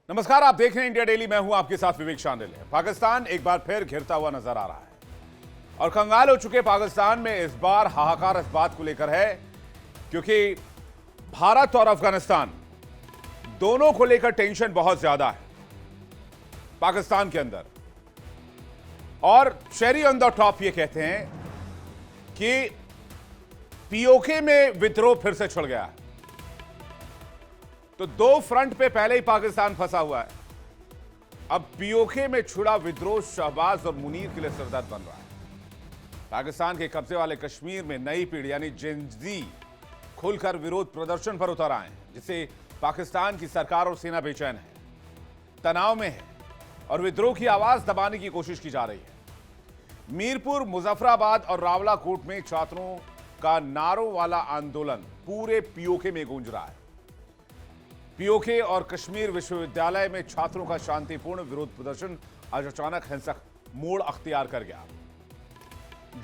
नमस्कार, आप देख रहे हैं इंडिया डेली। मैं हूं आपके साथ विवेक शांडिल। पाकिस्तान एक बार फिर घिरता हुआ नजर आ रहा है और कंगाल हो चुके पाकिस्तान में इस बार हाहाकार इस बात को लेकर है क्योंकि भारत और अफगानिस्तान दोनों को लेकर टेंशन बहुत ज्यादा है पाकिस्तान के अंदर। और शेरी ऑन द टॉप ये कहते हैं कि पीओके में विद्रोह फिर से छिड़ गया है। तो दो फ्रंट पे पहले ही पाकिस्तान फंसा हुआ है। अब पीओके में छुड़ा विद्रोह शहबाज और मुनीर के लिए सरदर्द बन रहा है। पाकिस्तान के कब्जे वाले कश्मीर में नई पीढ़ी यानी जेन ज़ी खुलकर विरोध प्रदर्शन पर उतर आए हैं, जिससे पाकिस्तान की सरकार और सेना बेचैन है, तनाव में है और विद्रोह की आवाज दबाने की कोशिश की जा रही है। मीरपुर, मुजफ्फराबाद और रावलाकोट में छात्रों का नारों वाला आंदोलन पूरे पीओके में गूंज रहा है। पीओके और कश्मीर विश्वविद्यालय में छात्रों का शांतिपूर्ण विरोध प्रदर्शन आज अचानक हिंसक मोड़ अख्तियार कर गया।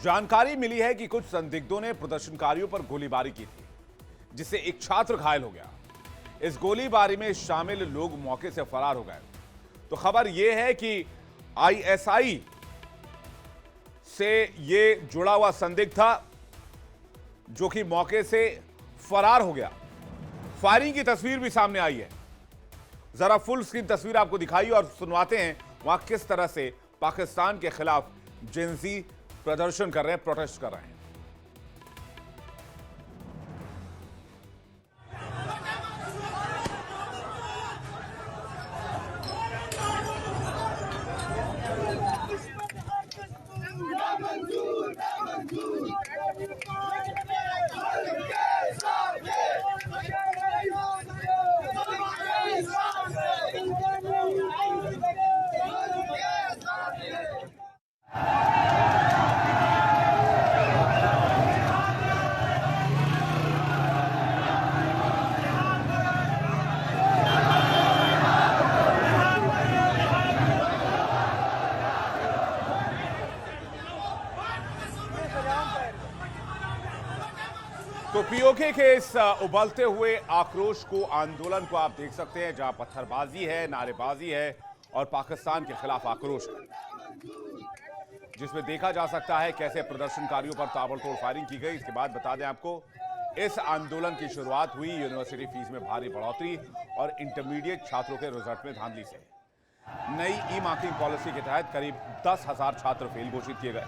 जानकारी मिली है कि कुछ संदिग्धों ने प्रदर्शनकारियों पर गोलीबारी की थी, जिससे एक छात्र घायल हो गया। इस गोलीबारी में शामिल लोग मौके से फरार हो गए। तो खबर यह है कि आईएसआई से यह जुड़ा हुआ संदिग्ध था जो कि मौके से फरार हो गया। फायरिंग की तस्वीर भी सामने आई है। जरा फुल स्क्रीन तस्वीर आपको दिखाई और सुनवाते हैं वहां किस तरह से पाकिस्तान के खिलाफ जेन ज़ी प्रदर्शन कर रहे हैं, प्रोटेस्ट कर रहे हैं। तो पीओके के इस उबलते हुए आक्रोश को, आंदोलन को आप देख सकते हैं, जहां पत्थरबाजी है, नारेबाजी है और पाकिस्तान के खिलाफ आक्रोश है, जिसमें देखा जा सकता है कैसे प्रदर्शनकारियों पर ताबड़तोड़ फायरिंग की गई। इसके बाद बता दें आपको, इस आंदोलन की शुरुआत हुई यूनिवर्सिटी फीस में भारी बढ़ोतरी और इंटरमीडिएट छात्रों के रिजल्ट में धांधली से। नई ई मार्किंग पॉलिसी के तहत करीब 10,000 छात्र फेल घोषित किए गए,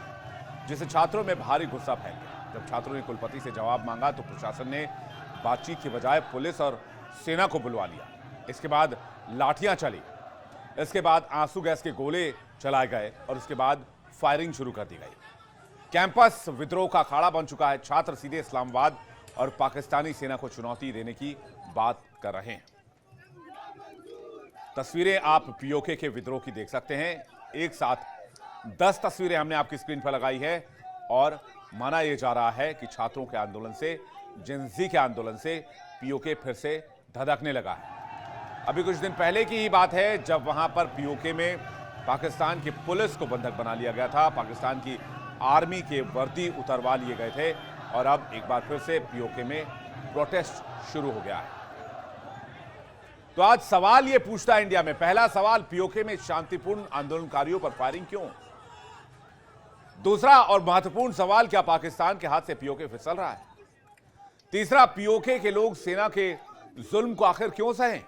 जिससे छात्रों में भारी गुस्सा फैल गया। जब छात्रों ने कुलपति से जवाब मांगा तो प्रशासन ने बातचीत के बजाय पुलिस और सेना को बुलवा लिया। इसके बाद लाठियां चली, इसके बाद आंसू गैस के गोले चलाए गए और उसके बाद फायरिंग शुरू कर दी गई। कैंपस विद्रोह का अखाड़ा बन चुका है। छात्र सीधे इस्लामाबाद और पाकिस्तानी सेना को चुनौती देने की बात कर रहे हैं। तस्वीरें आप पीओके के विद्रोह की देख सकते हैं। एक साथ 10 तस्वीरें हमने आपकी स्क्रीन पर लगाई है और माना यह जा रहा है कि छात्रों के आंदोलन से, जेन ज़ी के आंदोलन से पीओके फिर से धधकने लगा है। अभी कुछ दिन पहले की ही बात है जब वहां पर पीओके में पाकिस्तान की पुलिस को बंधक बना लिया गया था, पाकिस्तान की आर्मी के वर्दी उतरवा लिए गए थे और अब एक बार फिर से पीओके में प्रोटेस्ट शुरू हो गया है। तो आज सवाल यह पूछता है इंडिया में, पहला सवाल, पीओके में शांतिपूर्ण आंदोलनकारियों पर फायरिंग क्यों? दूसरा और महत्वपूर्ण सवाल, क्या पाकिस्तान के हाथ से पीओके फिसल रहा है? तीसरा, पीओके के लोग सेना के जुल्म को आखिर क्यों सहें?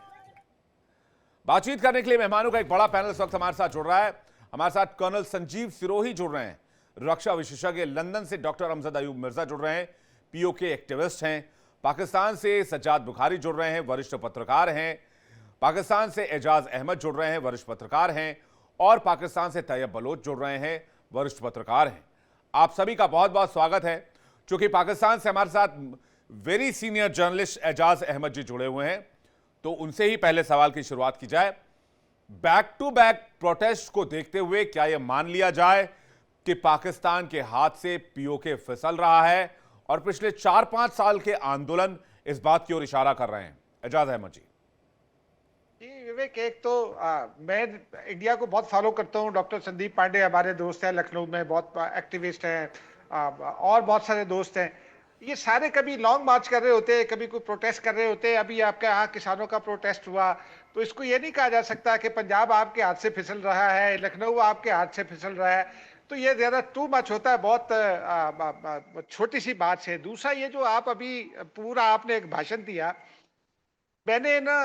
बातचीत करने के लिए मेहमानों का एक बड़ा पैनल इस वक्त हमारे साथ जुड़ रहा है। हमारे साथ कर्नल संजीव सिरोही जुड़ रहे हैं, रक्षा विशेषज्ञ। लंदन से डॉक्टर अमजद अयूब मिर्जा जुड़ रहे हैं, पीओके एक्टिविस्ट हैं। पाकिस्तान से सज्जाद बुखारी जुड़ रहे हैं, वरिष्ठ पत्रकार हैं। पाकिस्तान से एजाज अहमद जुड़ रहे हैं, वरिष्ठ पत्रकार हैं। और पाकिस्तान से तैयब बलोच जुड़ रहे हैं, वरिष्ठ पत्रकार हैं। आप सभी का बहुत बहुत स्वागत है। चूंकि पाकिस्तान से हमारे साथ very senior journalist Ejaz Ahmad ji जुड़े हुए हैं, तो उनसे ही पहले सवाल की शुरुआत की जाए। बैक टू बैक प्रोटेस्ट को देखते हुए क्या यह मान लिया जाए कि पाकिस्तान के हाथ से पीओके फिसल रहा है और पिछले 4-5 साल के आंदोलन इस बात की ओर इशारा कर रहे हैं? एजाज अहमद जी। जी विवेक, एक तो मैं इंडिया को बहुत फॉलो करता हूँ। डॉक्टर संदीप पांडे हमारे दोस्त हैं, लखनऊ में बहुत एक्टिविस्ट हैं, और बहुत सारे दोस्त हैं। ये सारे कभी लॉन्ग मार्च कर रहे होते हैं, कभी कोई प्रोटेस्ट कर रहे होते हैं। अभी आपके यहाँ किसानों का प्रोटेस्ट हुआ, तो इसको ये नहीं कहा जा सकता कि पंजाब आपके हाथ से फिसल रहा है, लखनऊ आपके हाथ से फिसल रहा है। तो ये ज्यादा टू मच होता है, बहुत छोटी सी बात से। दूसरा, ये जो आप अभी पूरा आपने एक भाषण दिया, मैंने ना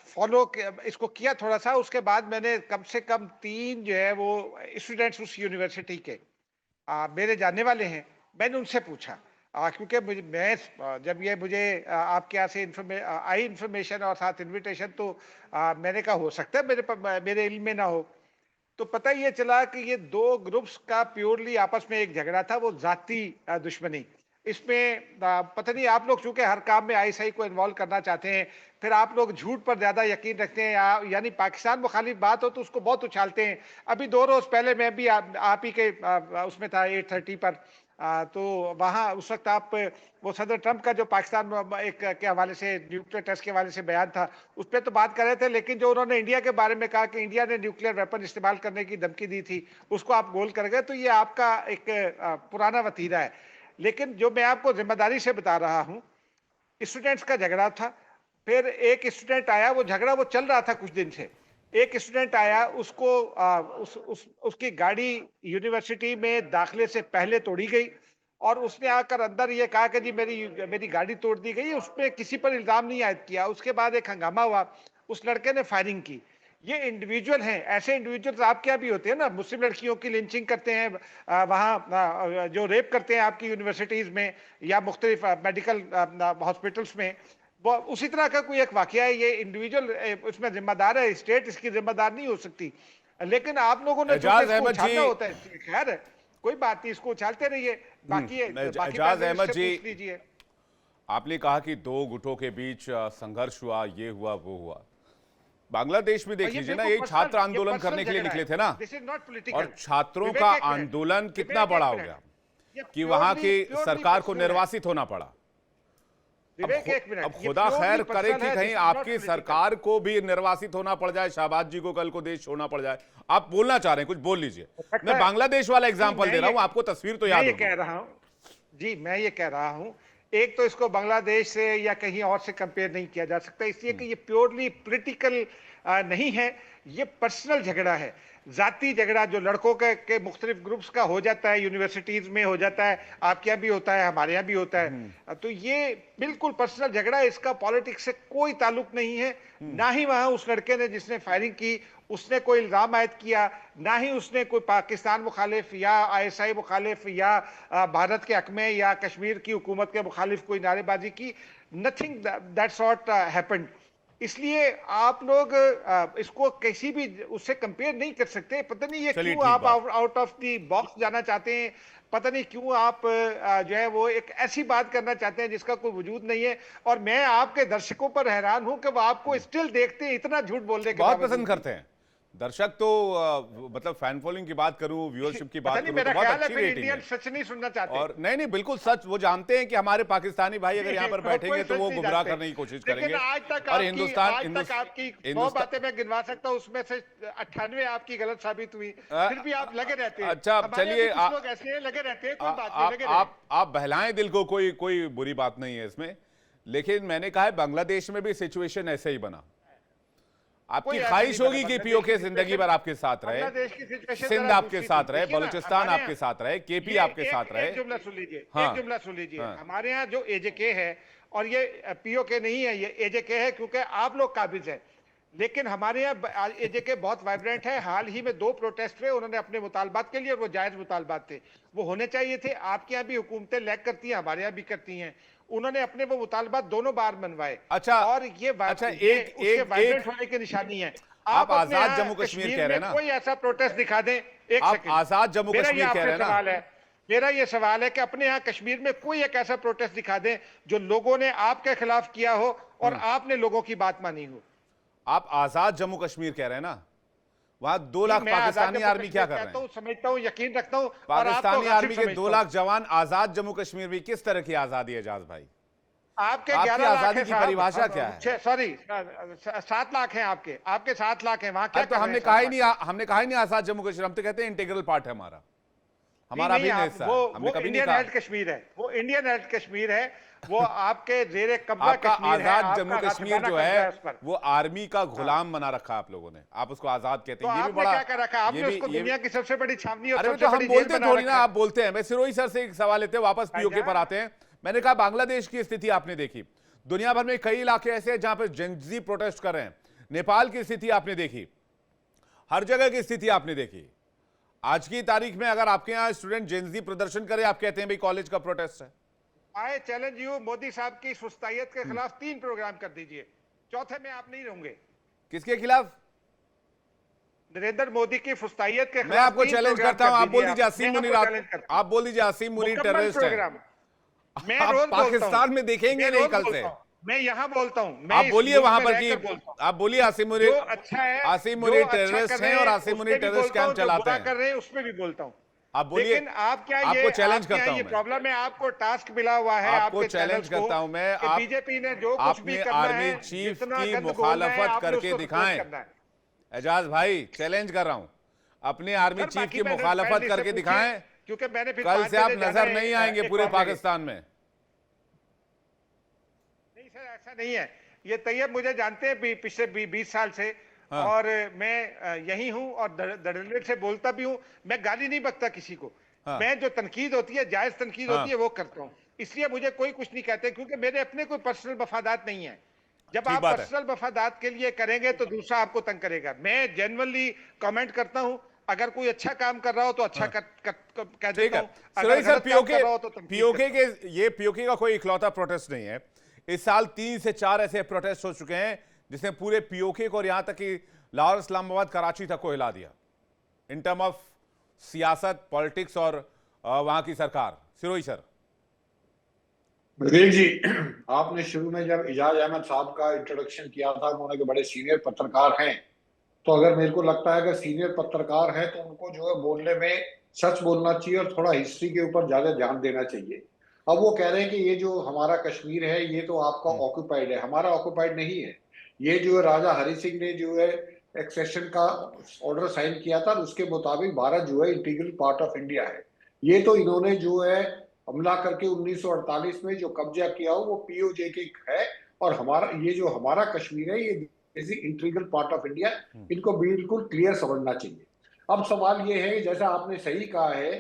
फॉलो इसको किया थोड़ा सा। उसके बाद मैंने कम से कम 3 जो है वो स्टूडेंट्स उस यूनिवर्सिटी के मेरे जानने वाले हैं, मैंने उनसे पूछा, क्योंकि जब ये मुझे आपके यहाँ से आई इंफॉर्मेशन और साथ इनविटेशन, तो मैंने कहा हो सकता है मेरे इल्म में ना हो। तो पता ये चला कि ये 2 ग्रुप्स का प्योरली आपस में एक झगड़ा था, वो जाति दुश्मनी। इसमें पता नहीं, आप लोग चूंकि हर काम में आईएसआई को इन्वॉल्व करना चाहते हैं, फिर आप लोग झूठ पर ज्यादा यकीन रखते हैं, यानी पाकिस्तान मुखालिफ बात हो तो उसको बहुत उछालते हैं। अभी 2 रोज पहले मैं भी आप ही के उसमें था 8:30 पर, तो वहां उस वक्त आप वो सदर ट्रंप का जो पाकिस्तान एक के हवाले से, न्यूक्लियर टेस्ट के हवाले से बयान था, उस पर तो बात कर रहे थे, लेकिन जो उन्होंने इंडिया के बारे में कहा कि इंडिया ने न्यूक्लियर वेपन इस्तेमाल करने की धमकी दी थी, उसको आप गोल कर गए। तो ये आपका एक पुराना वतीरा है। लेकिन जो मैं आपको जिम्मेदारी से बता रहा हूं, स्टूडेंट्स का झगड़ा था। फिर एक स्टूडेंट आया, वो झगड़ा वो चल रहा था कुछ दिन से। एक स्टूडेंट आया, उसको उसकी गाड़ी यूनिवर्सिटी में दाखिले से पहले तोड़ी गई, और उसने आकर अंदर ये कहा कि जी मेरी गाड़ी तोड़ दी गई। उसमें किसी पर इल्जाम नहीं आयद किया। उसके बाद एक हंगामा हुआ, उस लड़के ने फायरिंग की। ये इंडिविजुअल हैं, ऐसे इंडिविजुअल्स आपके यहाँ भी होते हैं ना, मुस्लिम लड़कियों की लिंचिंग करते हैं, वहाँ जो रेप करते हैं आपकी यूनिवर्सिटीज में या मुख्तलिफ मेडिकल हॉस्पिटल्स में, वो उसी तरह का कोई एक वाकया है। ये इंडिविजुअल उसमें जिम्मेदार है, स्टेट इसकी जिम्मेदार नहीं हो सकती। लेकिन आप लोगों ने एजाज अहमद जी, होता है, खैर कोई बात नहीं, इसको उछालते रहिए। बाकी एजाज अहमद जी, पूछ लीजिए। आपने कहा कि 2 गुटों के बीच संघर्ष हुआ, ये हुआ वो हुआ। बांग्लादेश में देख लीजिए ना, ये छात्र आंदोलन करने के लिए निकले थे ना, और छात्रों का आंदोलन कितना बड़ा हो गया कि वहां की सरकार को निर्वासित होना पड़ा। अब खुदा खैर करे कि कहीं आपकी सरकार को भी निर्वासित होना पड़ जाए, शहबाज जी को कल को देश छोड़ना पड़ जाए। आप बोलना चाह रहे हैं, कुछ बोल लीजिए। मैं बांग्लादेश वाला एग्जांपल दे रहा हूं, आपको तस्वीर तो याद होगी। मैं ये कह रहा हूं, एक तो इसको बांग्लादेश से या कहीं और से कंपेयर नहीं किया जा सकता, इसलिए कि ये प्योरली पॉलिटिकल नहीं है, ये पर्सनल झगड़ा है, जाति झगड़ा, जो लड़कों के मुख्तलिफ ग्रुप्स का हो जाता है, यूनिवर्सिटीज में हो जाता है, आपके यहाँ भी होता है, हमारे यहाँ भी होता है। तो ये बिल्कुल पर्सनल झगड़ा है, इसका पॉलिटिक्स से कोई ताल्लुक नहीं है। ना ही वहां उस लड़के ने जिसने फायरिंग की, उसने कोई इल्जाम आयद किया, ना ही उसने कोई पाकिस्तान मुखालिफ या आईएसआई मुखालिफ या भारत के हक में या कश्मीर की हुकूमत के मुखालिफ कोई नारेबाजी की। Nothing that sort happened. इसलिए आप लोग इसको किसी भी उससे कंपेयर नहीं कर सकते। पता नहीं ये क्यों आप आउट ऑफ द बॉक्स जाना चाहते हैं, पता नहीं क्यों आप जो है वो एक ऐसी बात करना चाहते हैं जिसका कोई वजूद नहीं है। और मैं आपके दर्शकों पर हैरान हूं कि वो आपको स्टिल देखते हैं, इतना झूठ बोलने के बहुत पसंद करते हैं दर्शक। तो मतलब फैन फॉलोइंग की बात करूं, व्यूअरशिप की बात करूं, तो बहुत अच्छी रेटिंग है। सच नहीं सुनना चाहते, और नहीं बिल्कुल सच। वो जानते हैं कि हमारे पाकिस्तानी भाई अगर यहाँ पर बैठेंगे तो वो गुमराह करने की कोशिश करेंगे। और हिंदुस्तान आपकी 2 बातें मैं गिनवा सकता हूं, उसमें से 98 आपकी गलत साबित हुई, फिर भी आप लगे रहते हैं। अच्छा चलिए, लोग ऐसे लगे रहते हैं, कोई बात नहीं, आप बहलाएं दिल को, कोई बुरी बात नहीं है इसमें। लेकिन मैंने कहा है बांग्लादेश में भी सिचुएशन ऐसे ही बना। आपकी ख्वाहिश होगी कि पीओके जिंदगी भर आपके साथ रहे, सिंध आपके साथ रहे, बलूचिस्तान आपके साथ रहे, केपी आपके साथ रहे। एक जुमला सुन लीजिए, एक जुमला सुन लीजिए। हमारे यहाँ जो एजेके है, और ये पीओके नहीं है, ये एजेके है, क्योंकि आप लोग काबिज हैं। लेकिन हमारे यहाँ एजेके बहुत वाइब्रेंट है। हाल ही में 2 प्रोटेस्ट हुए, उन्होंने अपने मुतालबात के लिए, और वो जायज मुतालबात थे, वो होने चाहिए थे। आपके यहाँ भी हुकूमतें लैग करती हैं, हमारे यहाँ भी करती हैं। उन्होंने अपने वो मुतालबात दोनों बार मनवाए। अच्छा, और ये एक वाइब्रेंट होने की निशानी है। आप आजाद जम्मू कश्मीर कह रहे हैं ना, कोई ऐसा प्रोटेस्ट दिखा दें। एक आप सेकंड, आजाद जम्मू कश्मीर कह रहे हैं ना, मेरा ये सवाल है कि अपने यहाँ कश्मीर में कोई एक ऐसा प्रोटेस्ट दिखा दें जो लोगों ने आपके खिलाफ किया हो और आपने लोगों की बात मानी हो। आप आजाद जम्मू कश्मीर कह रहे हैं ना, वहां 2 लाख पाकिस्तानी आर्मी क्या कर रहे हैं? समझता हूं, यकीन रखता हूं। पाकिस्तानी आर्मी के 2 लाख जवान आजाद जम्मू कश्मीर में किस तरह की आजादी है एजाज भाई? आपके 11 आजादी की परिभाषा क्या है? सॉरी 7 लाख हैं आपके 7 लाख हैं वहां। क्या तो हमने कहा ही नहीं आजाद जम्मू कश्मीर, हम तो कहते हैं इंटीग्रल पार्ट है हमारा। हमारा नहीं, भी आप हिस्सा वो है, हमने वो कभी नहीं इंडियन कहा। हेल्थ कश्मीर है, वो इंडियन हेल्थ कश्मीर है, वो आपके जेरे कब्जा आपका कश्मीर है, आजाद जम्मू आपका कश्मीर गालिबाना जो कब्जा है है उस पर। वो आर्मी का हाँ, गुलाम बना रखा है आप लोगों ने, आप उसको आजाद कहते तो हैं, ये भी आपने बड़ा, क्या कर रखा है? ये आपने भी उसको ये भी दुनिया की सबसे बड़ी छावनी और अरे सबसे तो हम बड़ी जेल बोलते बना थोड़ी ना, रखा है। आप बोलते हैं। मैं सिरोही सर से एक सवाल लेते हैं, वापस पीओके पर भाईजान, आते हैं। मैंने कहा बांग्लादेश की स्थिति आपने देखी, दुनिया भर में कई इलाके ऐसे हैं जहां पर जेंजी प्रोटेस्ट कर रहे हैं, नेपाल की स्थिति आपने देखी, हर जगह की स्थिति आपने देखी। आज की तारीख में अगर आपके यहाँ स्टूडेंट जेंजी प्रदर्शन करे, आप कहते हैं भाई कॉलेज का प्रोटेस्ट है। आई चैलेंज यू, मोदी साहब की सुस्तायत के खिलाफ 3 प्रोग्राम कर दीजिए, चौथे में आप नहीं होंगे। किसके खिलाफ? नरेंद्र मोदी की फुस्तायत के मैं खिलाफ आपको 3 चैलेंज प्रोग्राम करता हूं, कर आप बोल दीजिए। दीजिए आसिम मैं मुनीर, आपको चैलेंज करता आप बोल दीजिए आसिम हूं, मुनीर मुकम्मल टेररिस्ट है। प्रोग्राम। मैं आप रोज बोलता हूं, पाकिस्तान में देखेंगे मैं नहीं रोज कल बोलता से। हूं, मैं यहां बोलता हूं, मैं आप इस बोलिए मुल्क वहां में पर रहकर कि बोलता हूं। आप बोलिए आसिम जो मुनीर, अच्छा है, आसिम जो मुनीर अच्छा टेररिस्ट कर रहे हैं और हैं आसिम उस मुनीर पे भी टेररिस्ट बोलता कैंप हूं, जो चलाते बुरा हैं। कर रहे हैं उस पे भी बोलता हूं। आप बोलिए, लेकिन आप क्या आपको ये चैलेंज आपके यहाँ करता ये हूं मैं, प्रॉब्लम है, आपको टास्क मिला हुआ है आपको आपके चैलेंज चैनल्स को करता हूं मैं, कि आप बीजेपी ने जो कुछ भी अपने करना आर्मी है, चीफ जितना की गंद घोलना है, मुखालफत आपने करके उसको सपोर्ट दिखाएं। करना है। एजाज भाई चैलेंज कर रहा हूं, अपने आर्मी सर चीफ बाकी की मुखालफत पैनलिस्ट से करके पूछिए, दिखाएं। क्योंकि मैंने फिर कल 5 से आप बजे जाना नजर है नहीं आएंगे एक पूरे और जगह। पाकिस्तान में। नहीं सर, ऐसा नहीं है। ये तैयब मुझे जानते हैं पिछले 20 साल से, हाँ और मैं यही हूं और धड़ल्ले से बोलता भी हूं। मैं गाली नहीं बकता किसी को, हाँ मैं जो तनकीद होती है, जायज तनकीद होती हाँ, है, वो करता हूं। इसलिए मुझे कोई कुछ नहीं कहते, क्योंकि मेरे अपने कोई पर्सनल मफादात नहीं है। जब ठीक आप बात है। पर्सनल मफादात के लिए करेंगे तो दूसरा आपको तंग करेगा। मैं जेन्युइनली कमेंट करता हूं, अगर कोई अच्छा काम कर रहा हो तो अच्छा हाँ कह ठीक देता है। हूं, अगर सिरोही सर, गलत काम कर रहा हो तो तनकीद पीओके करता हूं। के ये पीओके का कोई इकलौता प्रोटेस्ट नहीं है। इस साल 3 से 4 ऐसे प्रोटेस्ट हो चुके हैं जिसने पूरे पीओके को और यहां तक कि लाहौर, इस्लामाबाद, कराची तक को हिला दिया इन टर्म ऑफ सियासत, पॉलिटिक्स और वहां की सरकार। सिरोही सर। ब्रजेश जी, आपने शुरू में जब इजाज अहमद साहब का इंट्रोडक्शन किया था, उन्होंने के बड़े सीनियर पत्रकार हैं, तो अगर मेरे को लगता है कि सीनियर पत्रकार है तो उनको जो है बोलने में सच बोलना चाहिए और थोड़ा हिस्ट्री के ऊपर ज्यादा ध्यान देना चाहिए। अब वो कह रहे हैं कि ये जो हमारा कश्मीर है ये तो आपका ऑक्यूपाइड है, हमारा ऑक्यूपाइड नहीं है। ये जो है राजा हरि सिंह ने जो है एक्सेशन का ऑर्डर साइन किया था, उसके मुताबिक भारत जो है इंटीग्रल पार्ट ऑफ इंडिया है। ये तो इन्होंने जो है हमला करके 1948 में जो कब्जा किया हो वो पीओजे के है, और हमारा ये जो हमारा कश्मीर है ये is integral part of India. इनको बिल्कुल क्लियर समझना चाहिए। अब सवाल ये है, जैसा आपने सही कहा है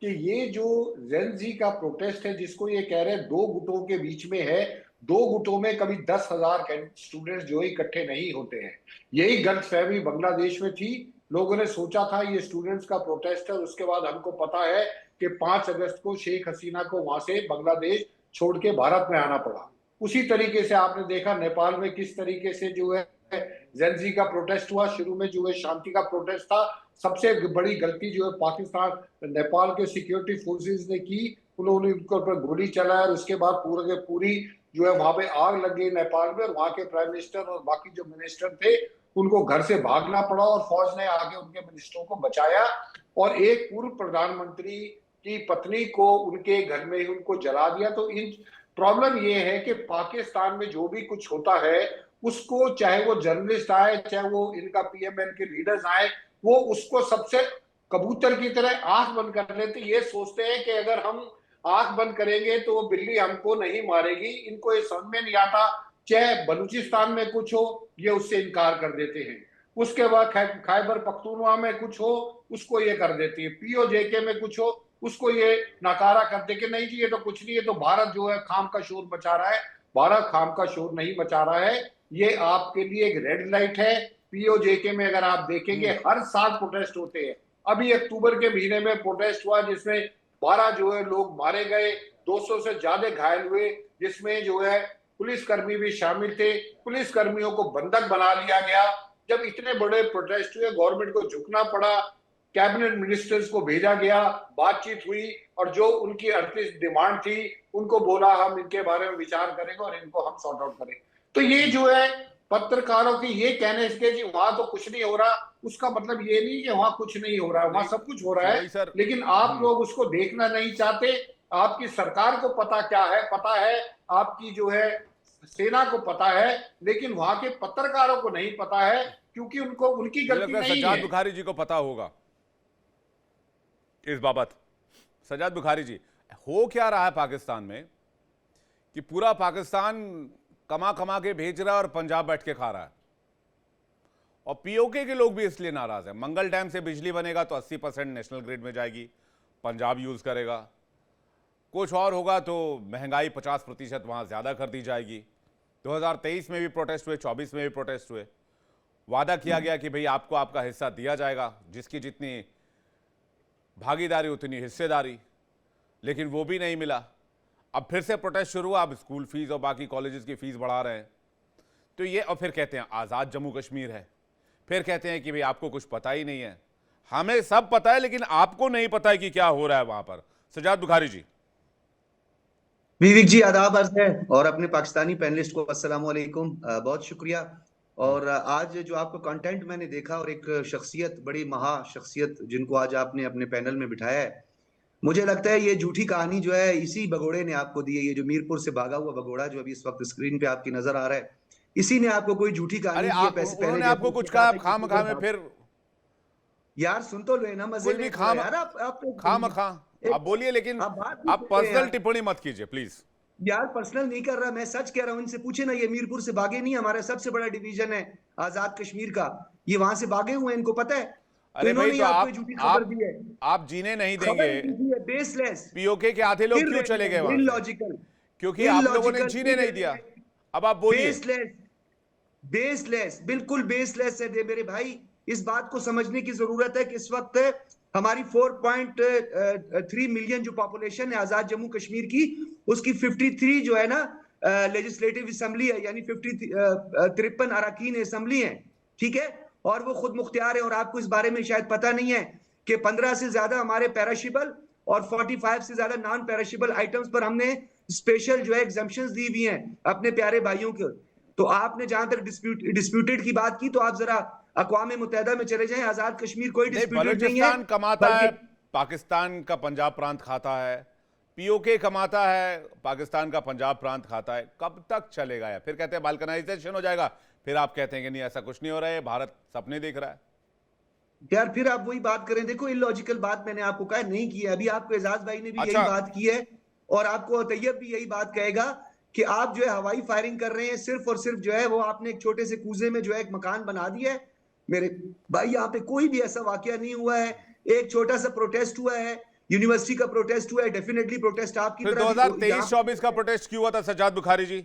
कि ये जो जेन-जी का प्रोटेस्ट है जिसको ये कह रहे हैं दो गुटों के बीच में है, दो गुटों में कभी 10,000 स्टूडेंट्स जो इकट्ठे नहीं होते हैं। यही गलतफहमी बांग्लादेश में थी। लोगों ने सोचा था ये स्टूडेंट्स का प्रोटेस्ट है, उसके बाद हमको पता है कि 5 अगस्त को शेख हसीना को वहां से बांग्लादेश छोड़ के भारत में आना पड़ा। उसी तरीके से आपने देखा नेपाल में किस तरीके से जो है जेन-जी का प्रोटेस्ट हुआ। शुरू में जो है शांति का प्रोटेस्ट था। सबसे बड़ी गलती जो है पाकिस्तान नेपाल के सिक्योरिटी फोर्सेस ने की, उन्होंने उनके ऊपर गोली चलाया और उसके बाद पूरी जो है वहां पे आग लग गई नेपाल में, और वहां के प्राइम मिनिस्टर और बाकी जो मिनिस्टर थे उनको घर से भागना पड़ा और फौज ने आके उनके मिनिस्टरों को बचाया। और एक पूर्व प्रधानमंत्री की पत्नी को उनके घर में ही उनको जला दिया। तो इन प्रॉब्लम ये है कि पाकिस्तान में जो भी कुछ होता है उसको, चाहे वो जर्नलिस्ट आए, चाहे वो इनका पीएमएल के लीडर्स आए, वो उसको सबसे कबूतर की तरह आंख बंद कर लेते। ये सोचते हैं कि अगर हम आंख बंद करेंगे तो वो बिल्ली हमको नहीं मारेगी। इनको ये समझ में नहीं आता, चाहे बलूचिस्तान में कुछ हो ये उससे इनकार कर देते हैं। उसके बाद खैबर पख्तूनख्वा में कुछ हो उसको ये कर देती है, पीओजेके में कुछ हो उसको ये नकारा कर दे कि नहीं जी ये तो कुछ नहीं है, तो भारत जो है खाम का शोर मचा रहा है। भारत खाम का शोर नहीं मचा रहा है, ये आपके लिए एक रेड लाइट है। पीओजेके में अगर आप देखेंगे हर साल प्रोटेस्ट होते हैं। अभी अक्टूबर के महीने में प्रोटेस्ट हुआ जिसमें 12 जो है लोग मारे गए, 200 से ज्यादा घायल हुए, जिसमें जो है पुलिसकर्मी भी शामिल थे। पुलिसकर्मियों को बंधक बना लिया गया। जब इतने बड़े प्रोटेस्ट हुए, गवर्नमेंट को झुकना पड़ा, कैबिनेट मिनिस्टर्स को भेजा गया, बातचीत हुई और जो उनकी 38 डिमांड थी उनको बोला हम इनके बारे में विचार करेंगे और इनको हम सॉर्ट आउट करेंगे। तो ये जो है पत्रकारों की ये कहने से कि वहां तो कुछ नहीं हो रहा, उसका मतलब ये नहीं कि वहां कुछ नहीं हो रहा है, वहां सब कुछ हो रहा है। लेकिन आप लोग उसको देखना नहीं चाहते। आपकी सरकार को पता क्या है, पता है आपकी जो है सेना को पता है, लेकिन वहां के पत्रकारों को नहीं पता है, क्योंकि उनको उनकी गलती नहीं है। सज्जाद बुखारी जी को पता होगा इस बाबत। सजाद बुखारी जी, हो क्या रहा है पाकिस्तान में कि पूरा पाकिस्तान कमा कमा के भेज रहा है और पंजाब बैठ के खा रहा है, और पीओके के लोग भी इसलिए नाराज हैं। मंगल डैम से बिजली बनेगा तो 80% नेशनल ग्रिड में जाएगी, पंजाब यूज करेगा। कुछ और होगा तो महंगाई 50% वहां ज्यादा कर दी जाएगी। 2023 में भी प्रोटेस्ट हुए, 24 में भी प्रोटेस्ट हुए। वादा किया गया कि भाई आपको आपका हिस्सा दिया जाएगा, जिसकी जितनी भागीदारी उतनी हिस्सेदारी, लेकिन वो भी नहीं मिला। अब फिर से प्रोटेस्ट शुरू हुआ, अब स्कूल फीस और बाकी कॉलेजेस की फीस बढ़ा रहे हैं। तो ये, और फिर कहते हैं आज़ाद जम्मू कश्मीर है, फिर कहते हैं कि भाई आपको कुछ पता ही नहीं है। हमें सब पता है लेकिन आपको नहीं पता है कि क्या हो रहा है वहां पर। सजाद बुखारी जी। विवेक जी, आदाब अर्ज है, और अपने पाकिस्तानी पैनलिस्ट को अस्सलाम वालेकुम, बहुत शुक्रिया। और आज जो आपका कंटेंट मैंने देखा, और एक शख्सियत, बड़ी महा शख्सियत जिनको आज आपने अपने पैनल में बिठाया है, मुझे लगता है ये झूठी कहानी जो है इसी भगोड़े ने आपको दी है। ये जो मीरपुर से भागा हुआ भगोड़ा जो अभी इस वक्त स्क्रीन पे आपकी नजर आ रहा है, इसी ने आपको कोई झूठी कहानी दी है। पैसे पहले उन्होंने आपको कुछ कहा, आप खामखा में फिर यार सुन तो लो ना, मजे में खाम यार आप खामखा आप बोलिए, लेकिन आप पर्सनल टिप्पणी मत कीजिए प्लीज। यार पर्सनल नहीं कर रहा, मैं सच कह रहा हूँ। इनसे पूछे ना, ये मीरपुर से भागे नहीं, हमारा सबसे बड़ा डिवीजन है आजाद कश्मीर का, ये वहां से भागे हुए हैं, इनको पता है। अरे भाई, तो आप जीने नहीं देंगे। बेसलेस पीओके के आधे लोग क्यों चले गए वहां से? इलॉजिकल, क्योंकि आप लोगों ने जीने नहीं दिया। अब आप बोलिए। बेसलेस, बिल्कुल बेसलेस है मेरे भाई। इस बात को समझने की जरूरत है कि इस वक्त हमारी 4.3 मिलियन जो पॉपुलेशन है आजाद जम्मू कश्मीर की, उसकी 53 जो है ना लेजिस्लेटिव असेंबली है, यानी 53 अरकान असेंबली है, ठीक है, और वो खुद मुख्तियार है। और आपको इस बारे में शायद पता नहीं है कि 15 से ज्यादा हमारे पैराशिबल और 45 से ज्यादा नॉन पैराशिबल आइटम्स पर हमने स्पेशल जो है एग्जम्पशंस दी हुई हैं अपने प्यारे भाइयों को। तो आपने जहां तक डिस्प्यूटेड की बात की, तो आप जरा अक़वाम मुत्तहिदा में चले जाएं। आजाद कश्मीर कोई डिस्प्यूटेड नहीं है। कमाता है, पाकिस्तान का पंजाब प्रांत खाता है, पीओके कमाता है, पाकिस्तान का पंजाब प्रांत खाता है। कब तक चलेगा? या फिर कहते हैं बाल्कनाइजेशन हो जाएगा, फिर आप कहते हैं कि नहीं ऐसा कुछ नहीं हो रहा है, भारत सपने देख रहा है। यार फिर आप वही बात करें। देखो, इलॉजिकल बात मैंने आपको कहा नहीं की है। अभी आपको एजाज भाई ने भी यही बात की है, और आपको तैयब भी यही बात कहेगा कि आप जो है हवाई फायरिंग कर रहे हैं, सिर्फ और सिर्फ जो है वो आपने एक छोटे से कूजे में जो है एक मकान बना दिया है। मेरे भाई, यहाँ पे कोई भी ऐसा वाकया नहीं हुआ है। एक छोटा सा प्रोटेस्ट हुआ है, यूनिवर्सिटी का प्रोटेस्ट हुआ है। डेफिनेटली प्रोटेस्ट आपकी तरह 2023-24 का प्रोटेस्ट क्यों हुआ था सजाद बुखारी जी?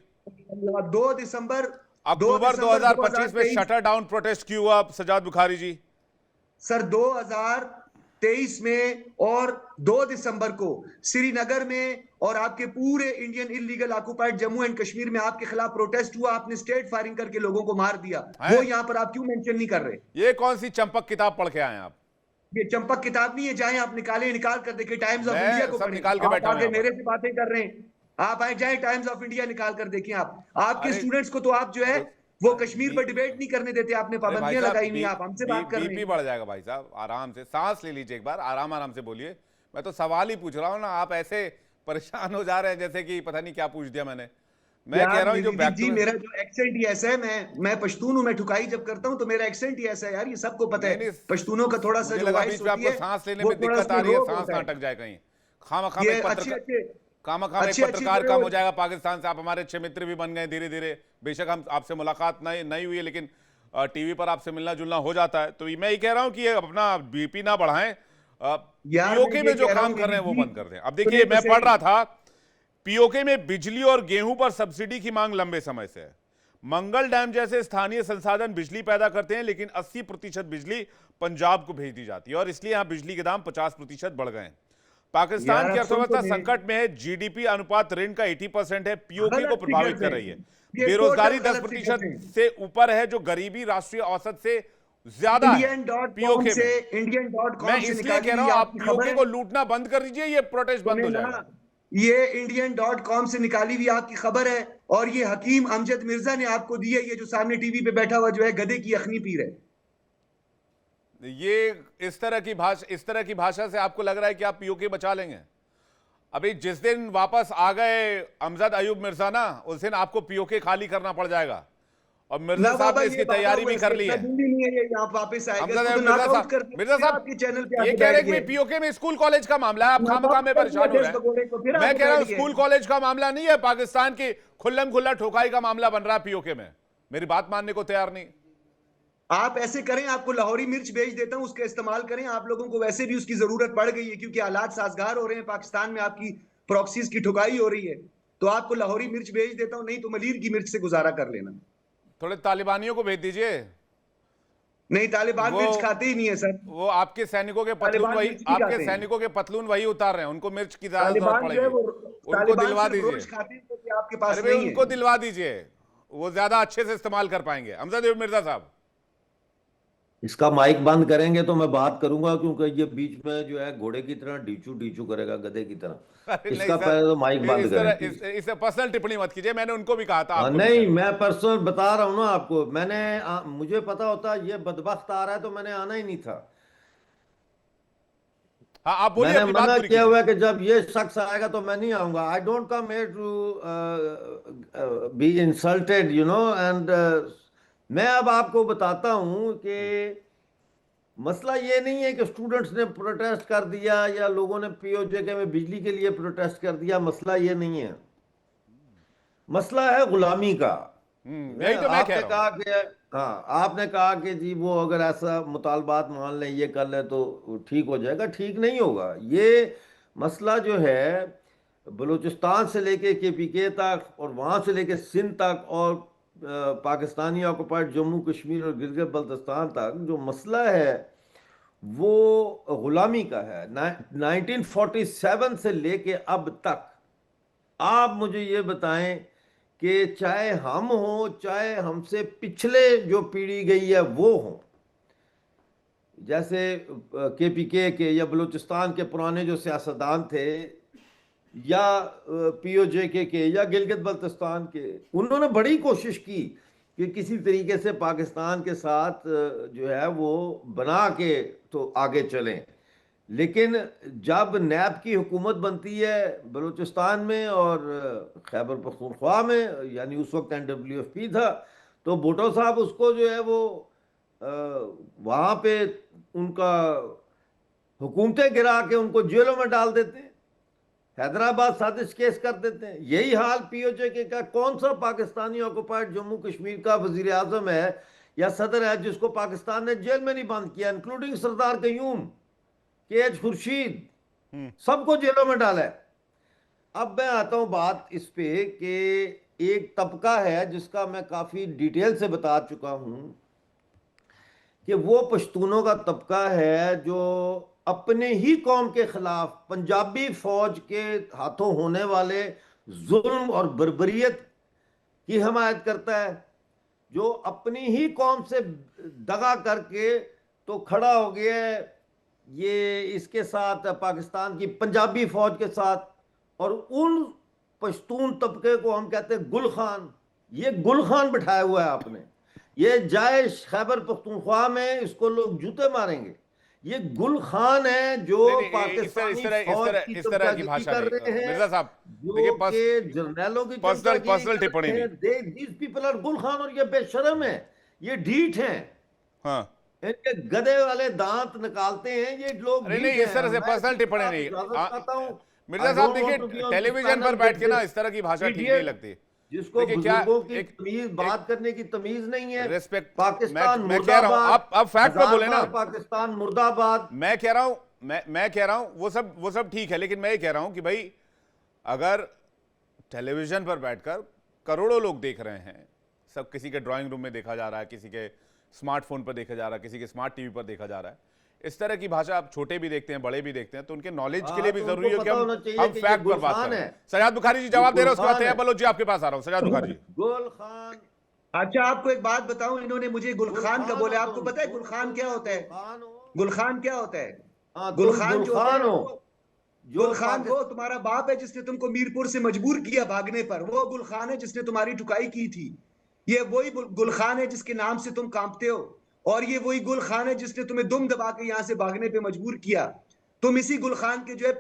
2 दिसंबर अक्टूबर 2025 में शटर डाउन प्रोटेस्ट क्यों हुआ सजाद बुखारी जी? सर 2023 में और 2 दिसंबर को श्रीनगर में और आपके पूरे Indian illegal occupied Jammu and Kashmir में आपके खिलाफ प्रोटेस्ट हुआ। आपने स्टेट फायरिंग करके लोगों को मार दिया। वो यहाँ पर आप क्यों मेंशन नहीं कर रहे? ये कौन सी चंपक किताब पढ़ के आए आप? ये चंपक किताब नहीं है, चाहे आप निकाल कर देखिए, टाइम्स ऑफ इंडिया को पढ़ें। निकाल के बैठा आगे मेरे से बातें कर रहे हैं, आप आए जाए टाइम्स ऑफ इंडिया निकाल कर देखें। आप आपके स्टूडेंट्स को तो आप जो है वो कश्मीर पर डिबेट नहीं करने देते, आपने पाबंदियां लगाई नहीं। आप हमसे बात कर रहे हैं। बीपी बढ़ जाएगा भाई साहब, आराम से सांस ले लीजिए, एक बार आराम से बोलिए। मैं तो सवाल ही पूछ रहा हूँ ना, आप ऐसे परेशान हो जा रहे हैं जैसे कि पता नहीं क्या पूछ दिया मैंने। मैं कह रहा हूँ जो जी, मेरा जो एक्सेंट ही ऐसा है, मैं पश्तून हूँ, मैं ठुकाई जब करता हूँ तो मेरा एक्सेंट ही ऐसा है यार, ये सबको पता है। पश्तूनों का थोड़ा सा जो वॉइस होती है, सांस लेने में दिक्कत आ रही है, सांस ना अटक जाए कहीं। खामखा पत्रकार कम हो जाएगा पाकिस्तान से। आप हमारे अच्छे मित्र भी बन गए धीरे धीरे। बेशक हम आपसे मुलाकात नहीं हुई है, लेकिन टीवी पर आपसे मिलना जुलना हो जाता है। तो मैं ये कह रहा हूं कि अपना बीपी ना बढ़ाएं, पीओके में जो काम कर रहे हैं वो बंद कर दें। अब देखिए, मैं पढ़ रहा था, पीओके में बिजली और गेहूं पर सब्सिडी की मांग लंबे समय से है। मंगल डैम जैसे स्थानीय संसाधन बिजली पैदा करते हैं, लेकिन 80% बिजली पंजाब को भेज दी जाती है, और इसलिए यहां बिजली के दाम 50% बढ़ गए हैं। पाकिस्तान की अर्थव्यवस्था संकट में है। जीडीपी अनुपात ऋण का 80% है, पीओके को प्रभावित कर रही है। बेरोजगारी 10% से ऊपर है, जो गरीबी राष्ट्रीय औसत से ज्यादा है पीओके में। मैं इसलिए कह रहा हूं, आप पीओके को लूटना बंद कर दीजिए, ये प्रोटेस्ट बंद हो जाएगा। ये इंडियन.com से निकाली हुई आपकी खबर है, और ये हकीम अमजद मिर्जा ने आपको दी है, ये जो सामने टीवी पे बैठा हुआ जो है गधे की अखनी पी रहे। ये इस तरह की भाषा से आपको लग रहा है कि आप पीओके बचा लेंगे? अभी जिस दिन वापस आ गए अमजद अयूब मिर्जा ना, उस दिन आपको पीओके खाली करना पड़ जाएगा, और मिर्जा साहब ने इसकी तैयारी भी कर ली है। नहीं है, ये आप वापस आएगा मिर्जा तो साहब, मिर्जा साहब आपके चैनल पे ये कह रहे हैं कि पीओके में स्कूल कॉलेज का मामला है, आप खामखा में परेशान हो रहे हैं। मैं कह रहा हूं स्कूल कॉलेज का मामला नहीं है, पाकिस्तान की खुल्लम खुल्ला ठोकाई का मामला बन रहा है पीओके में। मेरी बात मानने को तैयार नहीं। आप ऐसे करें, आपको लाहौरी मिर्च भेज देता हूं, उसका इस्तेमाल करें। आप लोगों को वैसे भी उसकी जरूरत पड़ गई है क्योंकि हालात साजगार हो रहे हैं पाकिस्तान में, आपकी प्रॉक्सीज की ठुकाई हो रही है। तो आपको लाहौरी मिर्च भेज देता हूं, नहीं तो मलीर की मिर्च से गुजारा कर लेना। थोड़े तालिबानियों को भेज दीजिए। नहीं, तालिबान मिर्च खाते ही नहीं है सर। वो आपके सैनिकों के पतलून वही, आपके सैनिकों के पतलून वही उतार रहे हैं, उनको मिर्च की ज्यादा जरूरत पड़ेगी। उनको दिलवा दीजिए, आपके पास अरे उनको दिलवा दीजिए, वो ज्यादा अच्छे से इस्तेमाल कर पाएंगे। हमजा मिर्जा साहब, इसका माइक बंद करेंगे तो मैं बात करूंगा, क्योंकि ये बीच में जो है घोड़े की तरह डीचू डीचू करेगा, गधे की तरह। इसका पहले तो माइक बंद करें। इसे पर्सनल टिप्पणी मत कीजिए, मैंने उनको भी कहा था। नहीं, मैं पर्सनल बता रहा हूं ना आपको। मुझे पता होता ये बदबख्त आ रहा है तो मैंने आना ही नहीं था। हाँ, आप बोलिए। मैंने मना किया हुआ है कि जब ये शख्स आएगा तो मैं नहीं आऊंगा। I don't come here to be insulted, you know. And मैं अब आपको बताता हूं कि मसला ये नहीं है कि स्टूडेंट्स ने प्रोटेस्ट कर दिया या लोगों ने पीओजे में बिजली के लिए प्रोटेस्ट कर दिया। मसला ये नहीं है, मसला है गुलामी का। यही तो मैं कह रहा हूं। कहा कि हाँ, आपने कहा कि जी वो अगर ऐसा मुतालबात मान लें, ये कर लें तो ठीक हो जाएगा। ठीक नहीं होगा। ये मसला जो है बलूचिस्तान से लेके KPK तक और वहाँ से लेके सिंध तक और पाकिस्तानी ऑक्युपाइड जम्मू कश्मीर और गिलगित बल्तिस्तान तक जो मसला है वो गुलामी का है। 1947 से लेके अब तक आप मुझे ये बताएं कि चाहे हम हो, चाहे हमसे पिछले जो पीढ़ी गई है वो हो, जैसे KPK के या बलूचिस्तान के पुराने जो सियासतदान थे या POJK के या गिलगित बल्तिस्तान के, उन्होंने बड़ी कोशिश की कि किसी तरीके से पाकिस्तान के साथ जो है वो बना के तो आगे चलें। लेकिन जब नैब की हुकूमत बनती है बलूचिस्तान में और खैबर पख्तूनख्वा में, यानी उस वक्त NWFP था, तो भुट्टो साहब उसको जो है वो वहाँ पे उनका हुकूमतें गिरा के उनको जेलों में डाल देते हैं, हैदराबाद साजिश केस कर देते हैं। यही हाल POJK का। कौन सा पाकिस्तानी ऑक्युपाइड जम्मू कश्मीर का वजीर आजम है या सदर है जिसको पाकिस्तान ने जेल में नहीं बंद किया, इंक्लूडिंग सरदार कयूम, KH खुर्शीद, सबको जेलों में डाला है। अब मैं आता हूं बात इस पे कि एक तबका है जिसका मैं काफी डिटेल से बता चुका हूं कि वो पश्तूनों का तबका है जो अपने ही कौम के खिलाफ पंजाबी फौज के हाथों होने वाले जुल्म और बर्बरियत की हिमायत करता है, जो अपनी ही कौम से दगा करके तो खड़ा हो गया है ये इसके साथ, पाकिस्तान की पंजाबी फौज के साथ। और उन पश्तून तबके को हम कहते हैं गुल खान। ये गुल खान बिठाया हुआ है आपने। ये जाए खैबर पख्तूनख्वा में इसको लोग जूते मारेंगे। ये गुल खान है जो पाकिस्तानी फौज की तबकागी कर रहे हैं, मिर्जा साहब, जो के जर्नैलों की पर्सनल टिप्पणी नहीं। दीस पीपल आर गुल खान। और ये बेशरम है, ये ढीठ हैं। हाँ, इनके गधे वाले दांत निकालते हैं ये लोग। नहीं, इस तरह से पर्सनल टिप्पणी नहीं। मिर्जा साहब देखिए, टेलीविजन पर बैठ के ना इस तरह की भाषा ठीक नहीं लगती। जिसको बुजुर्गों की तमीज, बात करने की तमीज नहीं है। रिस्पेक्ट। पाकिस्तान मैं कह रहा हूं, आप फैक्ट पे बोले ना। पाकिस्तान मुर्दाबाद। मैं कह रहा हूं वो सब ठीक है, लेकिन मैं ये कह रहा हूं कि भाई अगर टेलीविजन पर बैठकर करोड़ों लोग देख रहे हैं, सब किसी के ड्राइंग रूम में देखा जा रहा है, किसी के स्मार्टफोन पर देखा जा रहा है, किसी के स्मार्ट टीवी पर देखा जा रहा है, इस तरह की भाषा आप छोटे भी देखते हैं, बड़े भी देखते हैं, तो उनके नॉलेज के लिए भी जरूरी है कि हम फैक्ट पर बात करें। सजाद बुखारी जी जवाब दे रहे हैं, उसके बाद बलोच जी आपके पास आ रहा हूं। सजाद बुखारी जी। गुल खान। अच्छा, आपको एक बात बताऊं, इन्होंने मुझे गुल खान का बोले। आपको पता है गुल खान क्या होता है? गुल खान क्या होता है? गुल खान जो गुल खान वो तुम्हारा बाप है जिसने तुमको मीरपुर से मजबूर किया भागने पर। वो गुल खान है जिसने तुम्हारी ठुकाई की थी। ये वही गुल खान है जिसके नाम से तुम कांपते हो। और ये वही गुल खान है जिसने तुम्हें दुम दबा के यहां से भागने पे मजबूर किया। तुम इसी गुल खान के जो है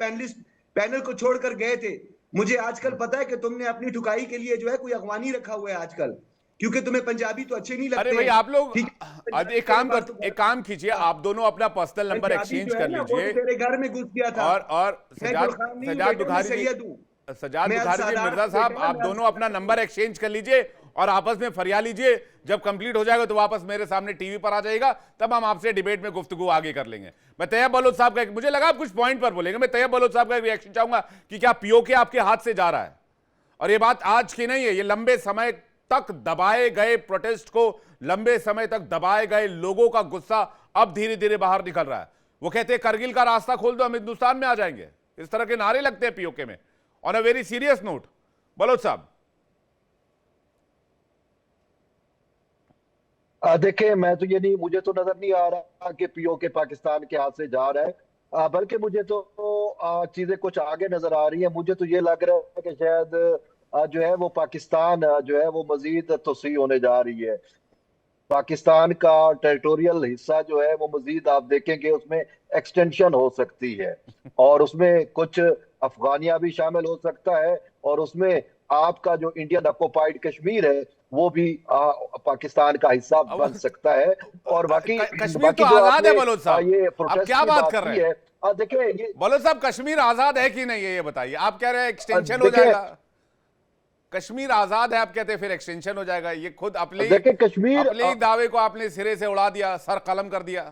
पैनल को छोड़कर गए थे। मुझे आजकल पता है कि तुमने अपनी ठुकाई के लिए जो है कोई अगवानी रखा हुआ है आजकल, क्योंकि तुम्हें पंजाबी तो अच्छे नहीं लगते। अरे भाई आप लोग ठीक है? एक काम कीजिए, आप दोनों अपना पर्सनल नंबर पंजाबी एक्सचेंज जो है कर ना, वो लीजिए। तो तेरे घर में घुस गया था। और मैं गुलखान नहीं हूं सजाद बेटे, मैं बुखारी सैयद हूं। जी, सजाद मैं बुखारी जी, सादात मिर्जा साहब, बेटा, आप मैं दोनों अपना नंबर एक्सचेंज कर लीजिए और आपस में फरिया लीजिए। जब कंप्लीट हो जाएगा तो वापस मेरे सामने टीवी पर आ जाएगा, तब हम आपसे डिबेट में गुफ्तगू आगे कर लेंगे। मैं तैयब बलोच साहब का, मुझे लगा आप कुछ पॉइंट पर बोलेंगे, मैं तैयब बलोच साहब का रिएक्शन चाहूंगा कि क्या पीओके आपके हाथ से जा रहा है? और ये बात आज की नहीं है, ये लंबे समय तक दबाए गए प्रोटेस्ट को, लंबे समय तक दबाए गए लोगों का गुस्सा अब धीरे धीरे बाहर निकल रहा है। वो कहते हैं करगिल का रास्ता खोल दो, हम हिंदुस्तान में आ जाएंगे, इस तरह के नारे लगते हैं पीओके में। On a very serious note, Baloch साहब। देखिए, मैं तो ये नहीं, मुझे तो नजर नहीं आ रहा कि पीओके पाकिस्तान के हाथ से जा रहा है, बल्कि मुझे तो चीजें कुछ आगे नजर आ रही है। मुझे तो ये लग रहा है कि शायद जो है वो पाकिस्तान जो है वो मजीद तोसी होने जा रही है। पाकिस्तान का टेरिटोरियल हिस्सा जो है वो मजीद आप देखेंगे उसमें एक्सटेंशन हो सकती है, और उसमें कुछ अफगानिया भी शामिल हो सकता है, और उसमें आपका जो इंडियन ऑक्युपाइड कश्मीर है वो भी पाकिस्तान का हिस्सा बन सकता है। और बाकी कश्मीर तो आजाद है बलोच साहब, ये आप क्या बात कर रहे हैं? देखिए ये बलोच साहब, कश्मीर आजाद है कि नहीं है ये बताइए। आप कह रहे हैं एक्सटेंशन हो जाएगा, कश्मीर आजाद है, आप कहते हैं फिर एक्सटेंशन हो जाएगा। ये खुद अपने ही दावे को आपने सिरे से उड़ा दिया, सर कलम कर दिया।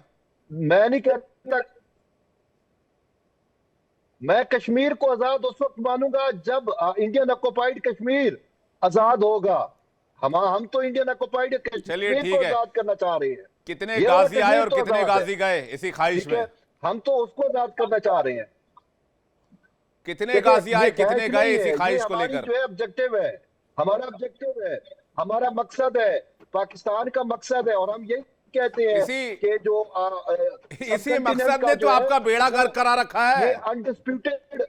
मैं नहीं कहता, मैं कश्मीर को आजाद उस वक्त मानूंगा जब इंडियन ऑक्युपाइड कश्मीर आजाद होगा। हम तो इंडियन ऑक्युपाइड कश्मीर को आजाद करना चाह रहे हैं। कितने गाजी आए और कितने गाजी गए इसी ख्वाहिश में, हम तो उसको आजाद करना चाह रहे हैं। कितने गाजी आए कितने गए इसी ख्वाहिश को लेकर। जो है ऑब्जेक्टिव है, हमारा ऑब्जेक्टिव है, हमारा मकसद है, पाकिस्तान का मकसद है, और हम यही कहते हैं कि जो इसी मकसद ने तो आपका बेड़ा गर्क करा रखा है। अनडिस्प्यूटेड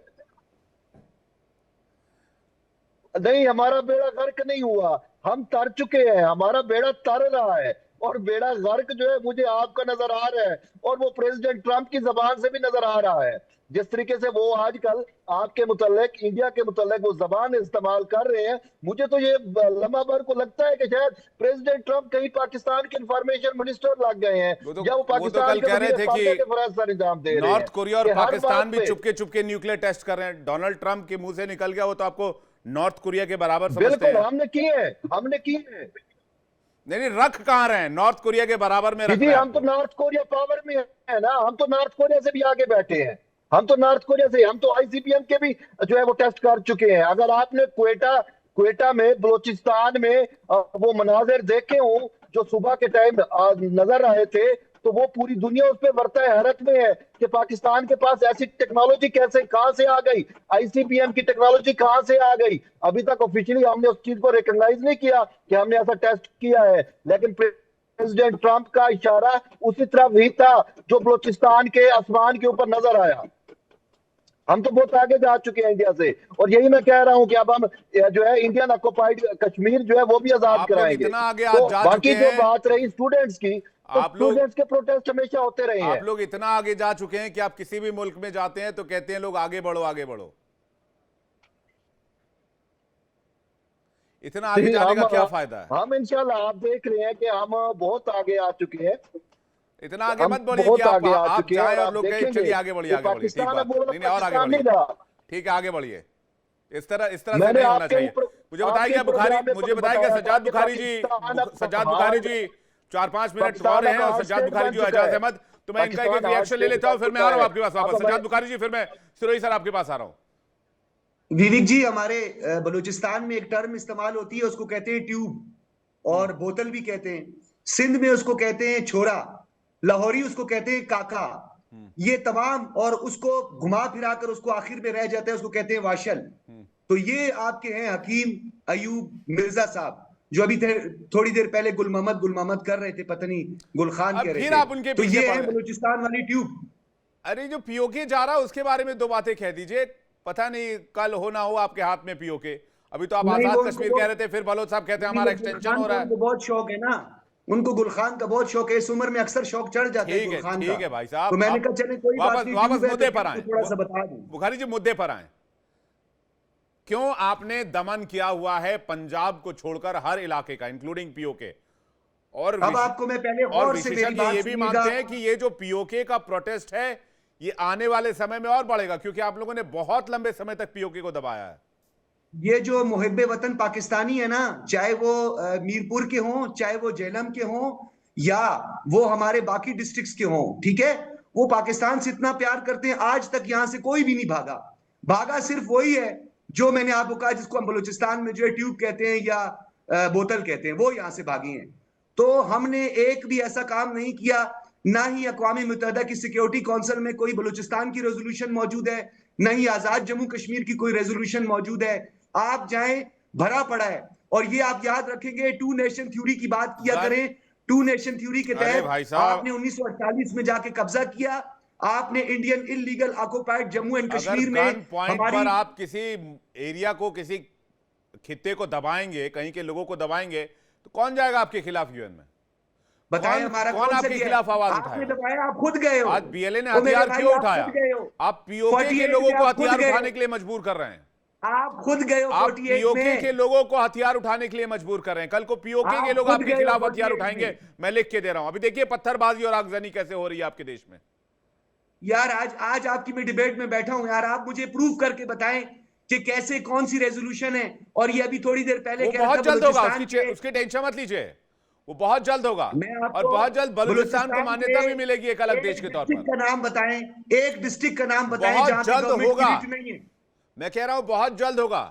नहीं, हमारा बेड़ा गर्क नहीं हुआ, हम तर चुके हैं, हमारा बेड़ा तर रहा है, और बेड़ा गर्क जो है मुझे आपका नजर आ रहा है, और वो प्रेसिडेंट ट्रंप की जबान से भी नजर आ रहा है। जिस तरीके से वो आजकल आपके मुतल्लिक, इंडिया के मुतल्लिक वो जबान इस्तेमाल कर रहे हैं, मुझे तो ये लम्हा भर को लगता है कि शायद प्रेसिडेंट ट्रंप कहीं पाकिस्तान के इंफॉर्मेशन मिनिस्टर लग गए हैं, या वो पाकिस्तान कह रहे थे कि निजाम दे रहे हैं। नॉर्थ कोरिया और पाकिस्तान भी चुपके चुपके न्यूक्लियर टेस्ट कर रहे हैं। डोनाल्ड ट्रंप के मुंह से निकल गया, वो तो आपको नॉर्थ कोरिया के बराबर समझते हैं। बिल्कुल, हमने किए हैं। नहीं, रख कहां रहे हैं, नॉर्थ कोरिया के बराबर में रख। हम तो नॉर्थ कोरिया पावर में है ना, हम तो नॉर्थ कोरिया से भी आगे बैठे हैं, हम तो नॉर्थ कोरिया से, हम तो आईसीबीएम के भी जो है वो टेस्ट कर चुके हैं। अगर आपने क्वेटा में, बलोचिस्तान में वो मनाजिर देखे हो जो सुबह के टाइम नजर आए थे, तो वो पूरी दुनिया उस पर बरता हैरत में है कि पाकिस्तान के पास ऐसी टेक्नोलॉजी कहां से आ गई, आईसीबीएम की टेक्नोलॉजी कहां से आ गई। अभी तक ऑफिशियली हमने उस चीज को रिकॉग्नाइज नहीं किया कि हमने ऐसा टेस्ट किया है, लेकिन प्रेसिडेंट ट्रंप का इशारा उसी तरफ ही था जो बलोचिस्तान के आसमान के ऊपर नजर आया। हम तो बहुत आगे जा चुके हैं इंडिया से, और यही मैं कह रहा हूं कि अब हम जो है इंडियन ऑक्युपाइड कश्मीर जो है वो भी आजाद कराएंगे। तो बाकी जो बात रही स्टूडेंट्स की, तो स्टूडेंट्स के प्रोटेस्ट हमेशा होते रहे हैं। आप लोग इतना आगे जा चुके हैं कि आप किसी भी मुल्क में जाते हैं तो कहते हैं लोग आगे बढ़ो आगे बढ़ो। इतना आगे जाने का क्या फायदा है? हम इंशाल्लाह, आप देख रहे हैं कि हम बहुत आगे आ चुके हैं। इतना आगे मत बोलिए कि आप चाहें और लोग कहें चलिए आगे बढ़िए आगे बढ़िए, ठीक बात नहीं, और आगे बढ़िए, ठीक है आगे बढ़िए। इस तरह से नहीं होना चाहिए। मुझे बताइएगा मुझे बताइएगा सज्जाद बुखारी जी 4-5 मिनट और हैं, और सज्जाद बुखारी जी, एजाज अहमद, तो मैं इनका एक रिएक्शन ले लेता हूं, फिर मैं आ रहा हूं आपके पास वापस। सज्जाद बुखारी जी, फिर मैं सिरोही सर आपके पास आ रहा हूं। विवेक जी, हमारे बलूचिस्तान में एक टर्म इस्तेमाल होती है, उसको कहते हैं ट्यूब, और बोतल भी कहते हैं। सिंध में उसको कहते हैं छोरा, लाहौरी उसको कहते हैं काका। ये तमाम, और उसको घुमा फिरा कर उसको आखिर में रह जाता है, उसको कहते हैं वाशल। तो ये आपके हैं हकीम अयूब मिर्जा साहब, जो अभी थोड़ी देर पहले गुल मोहम्मद कर रहे थे, पता नहीं गुलखान कह रहे थे। तो ये है बलूचिस्तान वाली ट्यूब। अरे जो पीओके जा रहा है उसके बारे में दो बातें कह दीजिए, पता नहीं कल हो ना हो आपके हाथ में पीओके। अभी तो आप आजाद कश्मीर कह रहे थे, फिर बलोच साहब कहते हैं हमारा एक्सटेंशन हो रहा है। बहुत शौक है ना उनको, गुलखान का बहुत शौक है, इस उम्र में अक्सर शौक चढ़ जाता है गुलखान का। ठीक है भाई साहब, तो मैंने कहा चले कोई बात नहीं, वापस मुद्दे पर आए। थोड़ा सा बता दूं, बुखारी जी मुद्दे पर आए। क्यों आपने दमन किया हुआ है पंजाब को छोड़कर हर इलाके का, इंक्लूडिंग पीओके? और अब आपको मैं पहले और और से मेरी विशेषज्ञ बात ये भी सुनिएगा। मानते हैं कि ये जो पीओके का प्रोटेस्ट है ये आने वाले समय में और बढ़ेगा, क्योंकि आप लोगों ने बहुत लंबे समय तक पीओके को दबाया है। ये जो मुहिब्बे वतन पाकिस्तानी है ना, चाहे वो मीरपुर के हों, चाहे वो जेलम के हों, या वो हमारे बाकी डिस्ट्रिक्ट्स के हों, ठीक है, वो पाकिस्तान से इतना प्यार करते हैं, आज तक यहां से कोई भी नहीं भागा। भागा सिर्फ वही है जो मैंने आपको कहा, जिसको हम बलूचिस्तान में जो है ट्यूब कहते हैं या बोतल कहते हैं, वो यहां से भागे हैं। तो हमने एक भी ऐसा काम नहीं किया, ना ही अक़वाम मुत्तहिदा की सिक्योरिटी काउंसिल में कोई बलूचिस्तान की रेजोल्यूशन मौजूद है, न ही आजाद जम्मू कश्मीर की कोई रेजोल्यूशन मौजूद है। आप जाएं, भरा पड़ा है। और ये आप याद रखेंगे, टू नेशन थ्योरी की बात किया करें। टू नेशन थ्योरी के अरे भाई तहत साहब, आपने 1948 में जाके कब्जा किया, आपने Indian illegal occupied Jammu and अगर कश्मीर में गन पॉइंट पर आप किसी एरिया को, किसी खित्ते को दबाएंगे, कहीं के लोगों को दबाएंगे, तो कौन जाएगा आपके खिलाफ यूएन में? बताएं हमारा कौन आपके खिलाफ आवाज आपने उठाएगा? दबाया, आप खुद गए हो। आज बीएलए ने तो मेरे हथियार भाई, क्यों आप उठाया? खुद गए हो। आप पीओके के 48 लोगों में को आप खुद हथियार गए हो। उठाने के लिए मजबूर कर रहे हैं। आप खुद गए हो आप 48 पीओके में। के लोगों को हथियार उठाने के लिए मजबूर कर रहे हैं। कल को पीओके आप के लोग खुद आपके गए हो खिलाफ हथियार 48 उठाएंगे, में। मैं लिख के दे रहा हूं। अभी देखिए पत्थरबाजी और आगजनी कैसे हो रही है आपके देश में। यार आज आपकी मैं डिबेट में बैठा हूं यार, आप मुझे प्रूव करके बताएं कि कैसे, कौन सी रेजोल्यूशन है। और ये अभी थोड़ी देर पहले वो कह रहा बहुत था जल्द होगा, बलूचिस्तान उसकी टेंशन मत लीजिए, वो बहुत जल्द होगा। मैं आपको और बहुत जल्द बलूचिस्तान को बलूचिस्तान मान्यता के भी मिलेगी एक अलग देश के तौर डिस्ट्रिक्ट पर। का नाम बताएं, एक डिस्ट्रिक्ट का नाम बताएं बहुत जहां पे जल्द गवर्नमेंट की होगा। रीच नहीं है। मैं कह रहा हूं बहुत जल्द होगा।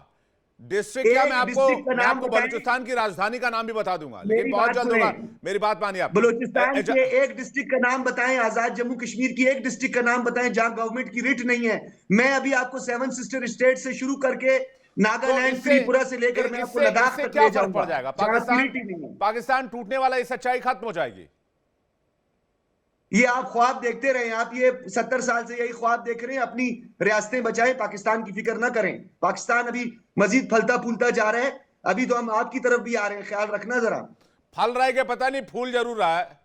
डिस्ट्रिक्ट क्या, एक डिस्ट्रिक्ट का मैं नाम आपको बताएं। बलूचिस्तान की राजधानी का नाम भी बता दूंगा, मेरी लेकिन बहुत बात जल्द सुनें। होगा। मेरी बात मानिए आप। बलूचिस्तान के एक डिस्ट्रिक्ट का नाम बताएं, आजाद जम्मू कश्मीर की एक डिस्ट्रिक्ट का नाम बताएं जहां गवर्नमेंट की रिट नहीं है। मैं अभी आपको 7 सिस्टर स्टेट से शुरू करके नागालैंड, इससे- त्रिपुरा से लेकर मैं आपको लद्दाख इससे तक क्या ले फर्क पड़ जाऊंगा जाएगा? जहां की रिट ही नहीं है। पाकिस्तान टूटने वाला, ये सच्चाई खत्म हो जाएगी। ये आप ख्वाब देखते रहे, आप ये 70 साल से यही ख्वाब देख रहे हैं, अपनी रियासतें बचाएं, पाकिस्तान की फिक्र ना करें। पाकिस्तान अभी मजीद फलता फूलता जा रहा है, अभी तो हम आपकी तरफ भी आ रहे हैं, ख्याल रखना जरा। फल रहा है कि पता नहीं, फूल जरूर रहा है।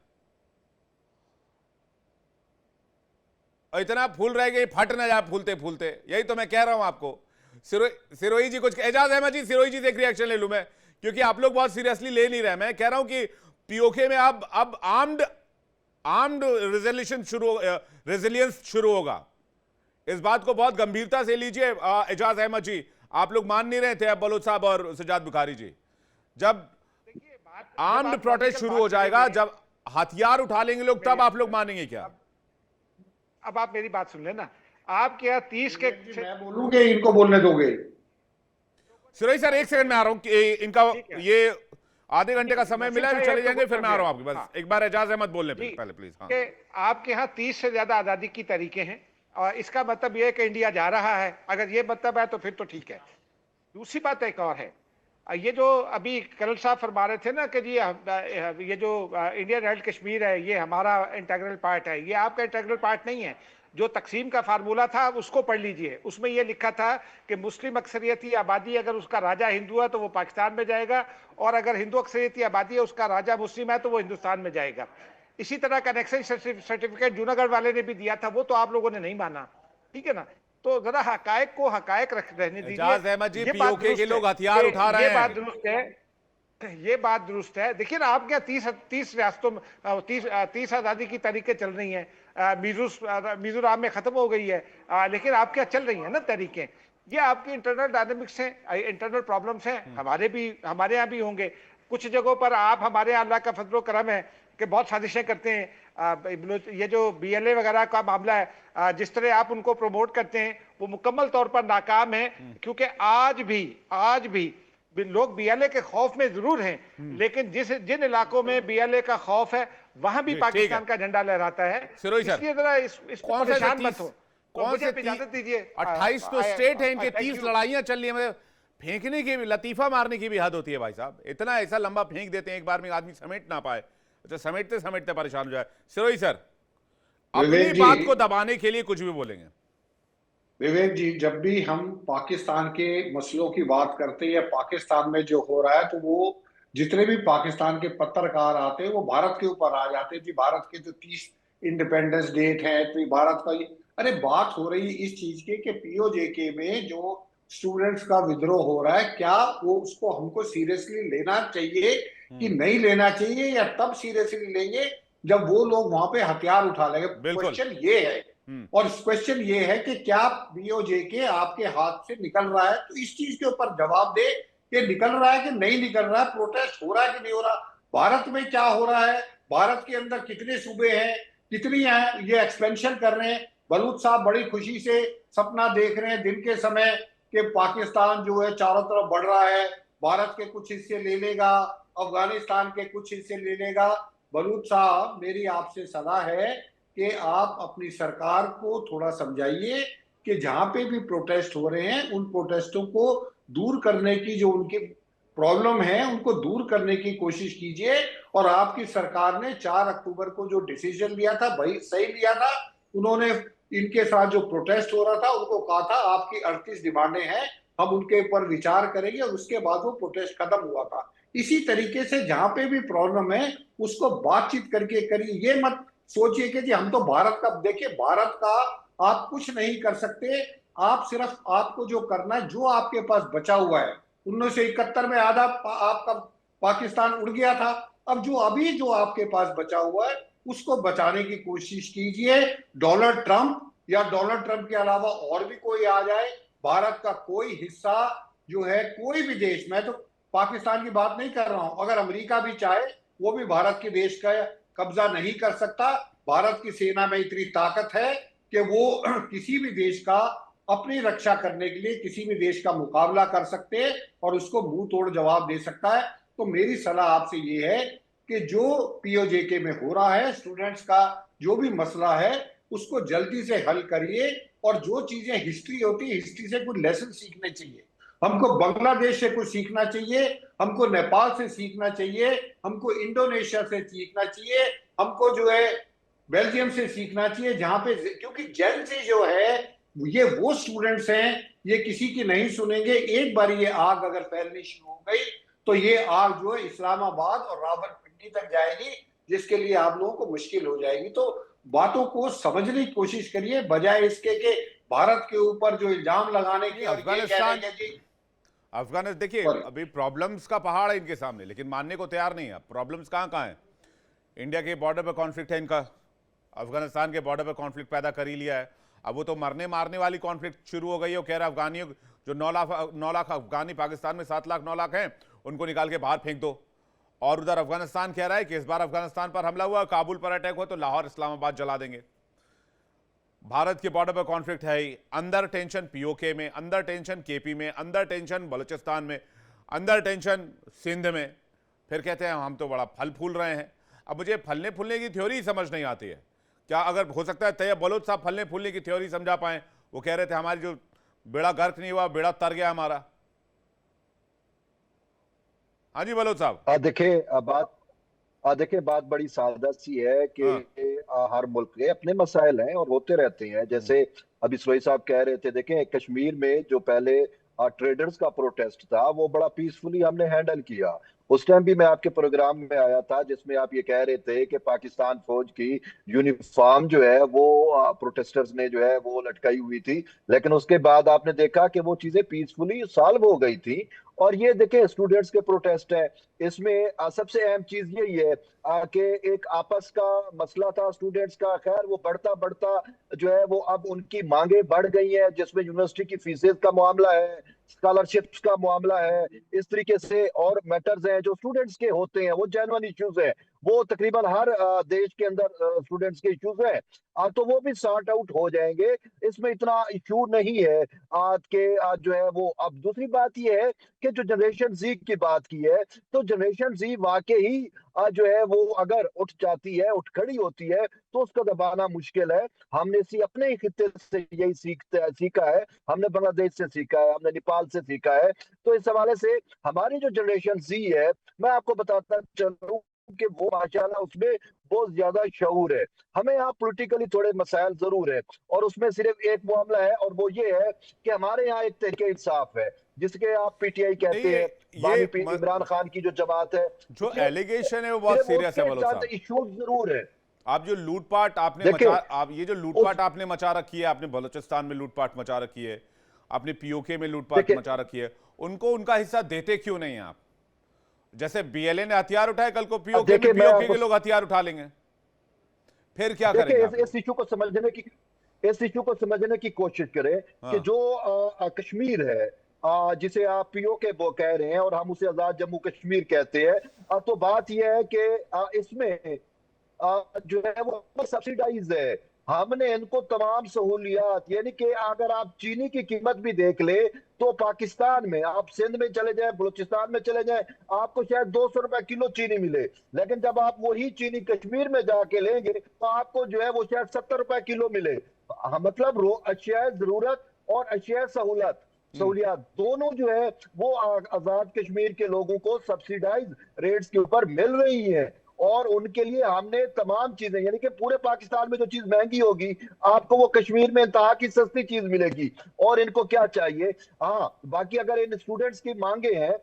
और इतना फूल रहा है कि फट ना जाए फूलते फूलते, यही तो मैं कह रहा हूं आपको। सिरोही जी कुछ, एजाज अहमद जी, सिरोही जी से एक रिएक्शन ले लूं मैं, क्योंकि आप लोग बहुत सीरियसली ले नहीं रहे। मैं कह रहा हूं कि पीओके में अब आर्म्ड रेजिलियंस शुरू होगा। इस बात को बहुत गंभीरता से लीजिए। एजाज अहमद जी, आप लोग मान नहीं रहे थे अब बलोच साहब और सजाद बुखारी जी, जब आर्म्ड प्रोटेस्ट शुरू हो जाएगा, जब हथियार उठा लेंगे लोग, तब आप लोग मानेंगे क्या? अब आप मेरी बात सुन लेना। आपके यहाँ 30 के मैं बोलूंगे, इनको बोलने दोगे? सिरोही सर, एक सेकंड में आ रहा हूं कि इनका ये आधे घंटे का समय मिला है, चले जाएंगे, फिर मैं आ रहा हूं आपके पास। एक बार एजाज अहमद बोलने पहले प्लीज। हाँ। कि आपके यहाँ 30 से ज्यादा आजादी की तरीके हैं, और इसका मतलब यह है कि इंडिया जा रहा है। अगर ये मतलब है तो फिर तो ठीक है। दूसरी बात एक और है, ये जो अभी कर्नल साहब फरमा रहे थे ना कि जी ये जो इंडियन हेल्ड कश्मीर है ये हमारा इंटीग्रल पार्ट है, ये आपका इंटीग्रल पार्ट नहीं है। जो तकसीम का फार्मूला था उसको पढ़ लीजिए, उसमें यह लिखा था कि मुस्लिम अक्सरियती आबादी अगर उसका राजा हिंदू है तो वो पाकिस्तान में जाएगा, और अगर हिंदू अक्सरियती आबादी है उसका राजा मुस्लिम है तो वो हिंदुस्तान में जाएगा। इसी तरह का एनेक्शन सर्टिफिकेट जूनागढ़ वाले ने भी दिया था, वो तो आप लोगों ने नहीं माना, ठीक है ना। तो जरा हकायक को हकायक रहने दीजिए। एजाज अहमद जी, पीओके के लोग हथियार उठा रहे हैं, ये बात दुरुस्त है, ये बात दुरुस्त है। देखिए ना, आपके 30 रियासतों में 30 आजादी की तरीके चल रही हैं। मिजोरम में खत्म हो गई है, लेकिन आपके यहाँ चल रही है ना तरीके। ये आपकी इंटरनल डायनेमिक्स हैं, इंटरनल प्रॉब्लम्स हैं, हमारे यहाँ भी होंगे। कुछ जगहों पर आप, हमारे यहाँ अल्लाह का फजलो करम है कि बहुत साजिशें करते हैं। ये जो बीएलए वगैरह का मामला है, जिस तरह आप उनको प्रमोट करते हैं वो मुकम्मल तौर पर नाकाम है, क्योंकि आज भी लोग बीएलए के खौफ में जरूर हैं, लेकिन जिन इलाकों में बीएलए का खौफ है वहां भी पाकिस्तान का झंडा लहराता है। इसलिए जरा इसको परेशान मत हो। कौन से इजाजत दीजिए। 28 तो स्टेट है, इनके 30 लड़ाइयां चल रही है। फेंकने की भी, लतीफा मारने की भी हद होती है भाई साहब। इतना ऐसा लंबा फेंक देते हैं एक बार में, आदमी समेट ना पाए। अच्छा, समेटते समेटते परेशान हो जाए। सिरोही सर, अपनी बात को दबाने के लिए कुछ भी बोलेंगे। विवेक जी, जब भी हम पाकिस्तान के मसलों की बात करते हैं या पाकिस्तान में जो हो रहा है, तो वो जितने भी पाकिस्तान के पत्रकार आते हैं वो भारत के ऊपर आ जाते हैं जी। भारत के जो 30 इंडिपेंडेंस डेट है तो भारत का अरे बात हो रही है इस चीज के कि पीओजेके में जो स्टूडेंट्स का विद्रोह हो रहा है, क्या वो उसको हमको सीरियसली लेना चाहिए कि नहीं लेना चाहिए, या तब सीरियसली लेंगे जब वो लोग वहां पे हथियार उठा लेंगे? बिल्कुल। क्वेश्चन ये है, और क्वेश्चन ये है कि क्या बीओजेके आपके हाथ से निकल रहा है? तो इस चीज के ऊपर जवाब दे कि निकल रहा है कि नहीं निकल रहा है, प्रोटेस्ट हो रहा है कि नहीं हो रहा, भारत में क्या हो रहा है, भारत के अंदर कितने सूबे हैं, कितनी है ये एक्सपेंशन कर रहे हैं। बलूच साहब बड़ी खुशी से सपना देख रहे हैं दिन के समय कि पाकिस्तान जो है चारों तरफ बढ़ रहा है, भारत के कुछ हिस्से ले लेगा, अफगानिस्तान के कुछ हिस्से ले लेगा। बलूच साहब, मेरी आपसे सलाह है कि आप अपनी सरकार को थोड़ा समझाइए कि जहां पे भी प्रोटेस्ट हो रहे हैं उन प्रोटेस्टों को दूर करने की, जो उनकी प्रॉब्लम है उनको दूर करने की कोशिश कीजिए। और आपकी सरकार ने 4 अक्टूबर को जो डिसीजन लिया था भाई सही लिया था। उन्होंने इनके साथ जो प्रोटेस्ट हो रहा था उनको कहा था आपकी 38 डिमांडें हैं, हम उनके ऊपर विचार करेंगे, और उसके बाद वो प्रोटेस्ट खत्म हुआ था। इसी तरीके से जहां पे भी प्रॉब्लम है उसको बातचीत करके करिए। ये मत सोचिए कि जी हम तो भारत का, देखिए भारत का आप कुछ नहीं कर सकते, आप सिर्फ आपको जो करना है, जो आपके पास बचा हुआ है, 1971 में आधा आपका पाकिस्तान उड़ गया था, अब जो अभी जो आपके पास बचा हुआ है उसको बचाने की कोशिश कीजिए। डोनाल्ड ट्रंप या डोनाल्ड ट्रंप के अलावा और भी कोई आ जाए, भारत का कोई हिस्सा जो है, कोई भी देश, मैं तो पाकिस्तान की बात नहीं कर रहा हूं, अगर अमेरिका भी चाहे वो भी भारत के देश का कब्जा नहीं कर सकता। भारत की सेना में इतनी ताकत है कि वो किसी भी देश का अपनी रक्षा करने के लिए किसी भी देश का मुकाबला कर सकते हैं और उसको मुंह तोड़ जवाब दे सकता है। तो मेरी सलाह आपसे ये है कि जो पीओजेके में हो रहा है, स्टूडेंट्स का जो भी मसला है उसको जल्दी से हल करिए, और जो चीजें हिस्ट्री होती है, हिस्ट्री से कुछ लेसन सीखने चाहिए। हमको बांग्लादेश से कुछ सीखना चाहिए, हमको नेपाल से सीखना चाहिए, हमको इंडोनेशिया से सीखना चाहिए, हमको जो है बेल्जियम से सीखना चाहिए, जहां पे, क्योंकि जेन ज़ी जो है ये वो स्टूडेंट्स हैं, ये किसी की नहीं सुनेंगे। एक बार ये आग अगर फैलनी शुरू हो गई तो ये आग जो है इस्लामाबाद और रावलपिंडी तक जाएगी, जिसके लिए आप लोगों को मुश्किल हो जाएगी। तो बातों को समझने की कोशिश करिए, बजाय इसके कि भारत के ऊपर जो इल्जाम लगाने की। और अफगानिस्तान, जी देखिए अभी प्रॉब्लम्स का पहाड़ है इनके सामने, लेकिन मानने को तैयार नहीं है। प्रॉब्लम्स कहाँ कहाँ है? इंडिया के बॉर्डर पर कॉन्फ्लिक्ट है इनका, अफगानिस्तान के बॉर्डर पर कॉन्फ्लिक्ट पैदा कर ही लिया है। अब वो तो मरने मारने वाली कॉन्फ्लिक्ट शुरू हो गई है। वो कह रहा है अफगानियों जो 9 लाख अफगानी पाकिस्तान में 7 लाख 9 लाख हैं, उनको निकाल के बाहर फेंक दो। और उधर अफगानिस्तान कह रहा है कि इस बार अफगानिस्तान पर हमला हुआ, काबुल पर अटैक हुआ तो लाहौर इस्लामाबाद जला देंगे। भारत के बॉर्डर पर कॉन्फ्लिक्ट है ही, अंदर टेंशन पीओके में, अंदर टेंशन केपी में, अंदर टेंशन बलूचिस्तान में, अंदर टेंशन सिंध में। फिर कहते हैं हम तो बड़ा फल फूल रहे हैं। अब मुझे फलने फूलने की थ्योरी समझ नहीं आती है। क्या अगर हो सकता है तैयब बलोच साहब फलने फूलने की थ्योरी समझा पाए? वो कह रहे थे हमारी जो बेड़ा गर्क नहीं हुआ, बेड़ा तर गया हमारा। हाँ जी बलोच साहब। देखिए बात बड़ी सादा सी है कि हर मुल्क के अपने मसाइल हैं और होते रहते हैं। जैसे अभी सोई साहब कह रहे थे, देखें कश्मीर में जो पहले ट्रेडर्स का प्रोटेस्ट था वो बड़ा पीसफुली हमने हैंडल किया। उस टाइम भी मैं आपके प्रोग्राम में आया था जिसमें आप ये कह रहे थे कि पाकिस्तान फौज की यूनिफॉर्म जो है वो प्रोटेस्टर्स ने जो है वो लटकाई हुई थी, लेकिन उसके बाद आपने देखा कि वो चीजें पीसफुली सॉल्व हो गई थी। और ये देखें स्टूडेंट्स के प्रोटेस्ट है, इसमें सबसे अहम चीज यही है कि एक आपस का मसला था स्टूडेंट्स का, खैर वो बढ़ता बढ़ता जो है वो अब उनकी मांगे बढ़ गई है, जिसमें यूनिवर्सिटी की फीसेज का मामला है, स्कॉलरशिप्स का मामला है, इस तरीके से और मैटर्स हैं जो स्टूडेंट्स के होते हैं, वो जेन्युइन इश्यूज है, वो तकरीबन हर देश के अंदर स्टूडेंट्स के इश्यूज है। तो वो भी सॉर्ट आउट हो जाएंगे, इसमें इतना इशू नहीं है आज के जो है वो। अब दूसरी बात ये है कि जो जनरेशन जी की बात की है, तो जनरेशन जी वाकई ही जो है वो अगर उठ जाती है, उठ खड़ी होती है, तो उसका दबाना मुश्किल है। हमने अपने ही खित्ते से यही सीखा है, हमने बांग्लादेश से सीखा है, हमने नेपाल से सीखा है। तो इस हवाले से हमारी जो जनरेशन जी है, मैं आपको बताता चलूं कि वो माशाल्लाह उसमें बहुत ज्यादा शऊर है। हमें यहाँ पॉलिटिकली थोड़े मसाइल जरूर है, और उसमें सिर्फ एक मामला है और वो ये है कि हमारे यहाँ एक तहरीक इंसाफ है जिसके आप पीटीआई कहते हैं, इमरान खान की जो जमात है, जो एलिगेशन है वो बहुत सीरियस है। बलोच साहब इश्यूज जरूर है। आप जो लूटपाट आपने मचा, आप ये जो लूटपाट आपने मचा रखी है, आपने बलूचिस्तान में लूटपाट मचा रखी है, आपने पीओके में लूटपाट देखिए- मचा रखी है, उनको उनका हिस्सा देते क्यों नहीं आप? जैसे बीएलए ने हथियार उठाए, कल को पीओके देखिए, में मैं पीओके के आपको- लोग हथियार उठा लेंगे, फिर क्या देखिए, करेंगे आप लोग? इस इशू को समझने की कोशिश करें कि हाँ। जो कश्मीर है, जिसे आप पीओके वो कह रहे हैं और हम उसे आजाद जम्मू कश्मीर कहते हैं, तो बात यह है कि इसमें जो है वो सब्सिडाइज है। हमने इनको तमाम सहूलियात, यानी कि अगर आप चीनी की कीमत भी देख ले तो पाकिस्तान में आप सिंध में चले जाए, बलूचिस्तान में चले जाए, आपको शायद 200 रुपए किलो चीनी मिले, लेकिन जब आप वही चीनी कश्मीर में जाके लेंगे तो आपको जो है वो शायद 70 रुपए किलो मिले। मतलब अशिया जरूरत और अशिया सहूलियात दोनों जो है वो आजाद कश्मीर के लोगों को सब्सिडाइज रेट्स के ऊपर मिल रही है, और उनके लिए हमने तमाम चीजें, यानी कि पूरे पाकिस्तान में जो चीज महंगी होगी आपको वो कश्मीर में इंतहा की सस्ती चीज मिलेगी। और इनको क्या चाहिए? हाँ, बाकी अगर इन स्टूडेंट्स की मांगे हैं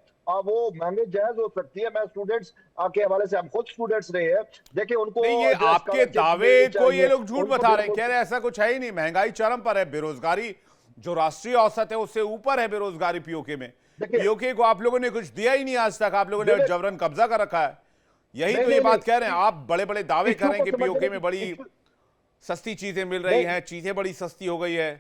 वो मांगे जायज हो सकती है। मैं स्टूडेंट्स के हवाले से, हम खुद स्टूडेंट्स रहे हैं, देखिए उनको नहीं, ये जो है आपके scholarship दावे मिलनी को ये चाहिए, लोग झूठ उनको बता रहे हैं, बिल्कुल- कह रहे हैं ऐसा कुछ है ही नहीं, महंगाई चरम पर है, बेरोजगारी जो राष्ट्रीय औसत है उससे ऊपर है बेरोजगारी पीओके में। देखिए- पीओके को आप लोगों ने कुछ दिया ही नहीं आज तक, आप लोगों ने देखिए- जबरन कब्जा कर रखा है, यही नहीं, तो ये नहीं, बात नहीं। कह रहे हैं आप। बड़े बड़े दावे कर रहे हैं कि समझने पीओके की- में बड़ी इशू- सस्ती चीजें मिल रही नहीं। हैं, चीजें बड़ी सस्ती हो गई है।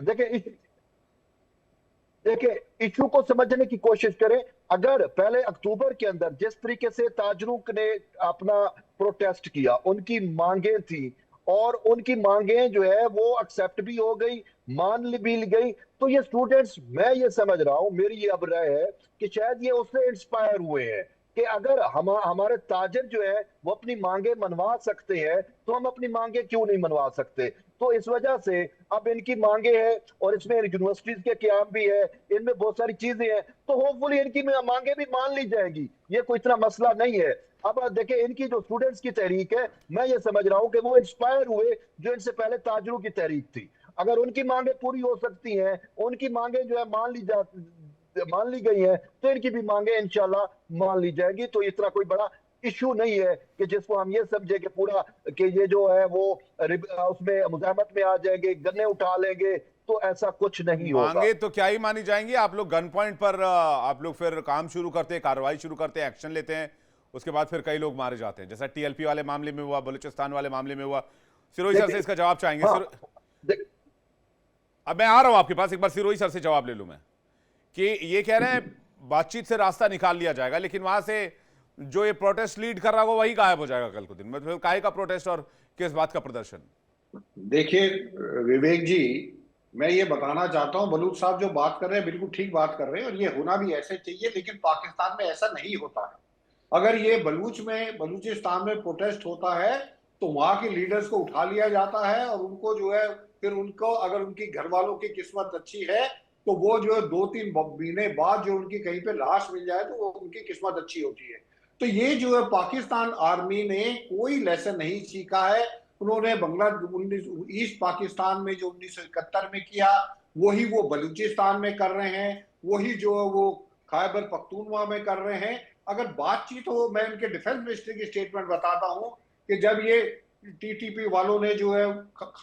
देखिए इशू को समझने की कोशिश करें। अगर पहले अक्टूबर के अंदर जिस तरीके से ताजरुक ने अपना प्रोटेस्ट किया, उनकी मांगे थी और उनकी मांगे जो है वो एक्सेप्ट भी हो गई, मान भी ली गई, तो ये स्टूडेंट्स, मैं ये समझ रहा हूं, मेरी ये अब राय है कि शायद ये उससे इंस्पायर हुए हैं कि अगर हमारे ताजर जो है वो अपनी मांगे मनवा सकते हैं तो हम अपनी मांगे क्यों नहीं मनवा सकते। तो इस वजह से अब इनकी मांगे हैं और इसमें यूनिवर्सिटीज के क्याम भी है, इनमें बहुत सारी चीजें हैं, तो होपफुली इनकी मांगे भी मान ली जाएगी, ये कोई इतना मसला नहीं है। अब देखिए इनकी जो स्टूडेंट्स की तहरीक है, मैं ये समझ रहा हूं कि वो इंस्पायर हुए जो इनसे पहले ताजरों की तहरीक थी। अगर उनकी मांगे पूरी हो सकती हैं, उनकी मांगे जो है मान ली गई है, तो इनकी भी मांगे इंशाल्लाह मान ली जाएगी। तो इतना कोई बड़ा इशू नहीं है कि जिसको हम ये समझे कि पूरा कि ये जो है वो उसमें मुजाहमत में आ जाएंगे, गन्ने उठा लेंगे, तो ऐसा कुछ नहीं होगा। मांगे तो क्या ही मानी जाएंगी, आप लोग गन पॉइंट पर आप लोग फिर काम शुरू करते हैं, कार्रवाई शुरू करते हैं, एक्शन लेते हैं, उसके बाद फिर कई लोग मारे जाते हैं, जैसा टीएलपी वाले मामले में हुआ, बलूचिस्तान वाले मामले में हुआ। सिरोही सर से इसका जवाब चाहेंगे। हाँ, अब मैं आ रहा हूं आपके पास, एक बार सिरोही सर से जवाब ले लूं मैं, कि ये कह रहे हैं बातचीत से रास्ता निकाल लिया जाएगा, लेकिन वहां से जो ये प्रोटेस्ट लीड कर रहा है वो वही गायब हो जाएगा कल को दिन में। मतलब काहे का प्रोटेस्ट और किस बात का प्रदर्शन? देखिए विवेक जी, मैं ये बताना चाहता हूं, बलूच साहब जो बात कर रहे हैं बिल्कुल ठीक बात कर रहे हैं और ये होना भी ऐसे चाहिए, लेकिन पाकिस्तान में ऐसा नहीं होता है। अगर ये बलूचिस्तान में प्रोटेस्ट होता है तो वहां के लीडर्स को उठा लिया जाता है और उनको जो है फिर उनको, अगर उनकी घर वालों की किस्मत अच्छी है तो वो जो है 2-3 महीने बाद जो उनकी कहीं पे लाश मिल जाए तो वो उनकी किस्मत अच्छी होती है। तो ये जो है पाकिस्तान आर्मी ने कोई लेसन नहीं सीखा है। उन्होंने ईस्ट पाकिस्तान में जो 1971 में किया वही वो बलूचिस्तान में कर रहे हैं, वही जो है वो खैबर पख्तूनख्वा में कर रहे हैं। अगर बातचीत हो, मैं इनके डिफेंस मिनिस्टर की स्टेटमेंट बताता हूं कि जब ये टीटीपी वालों ने जो है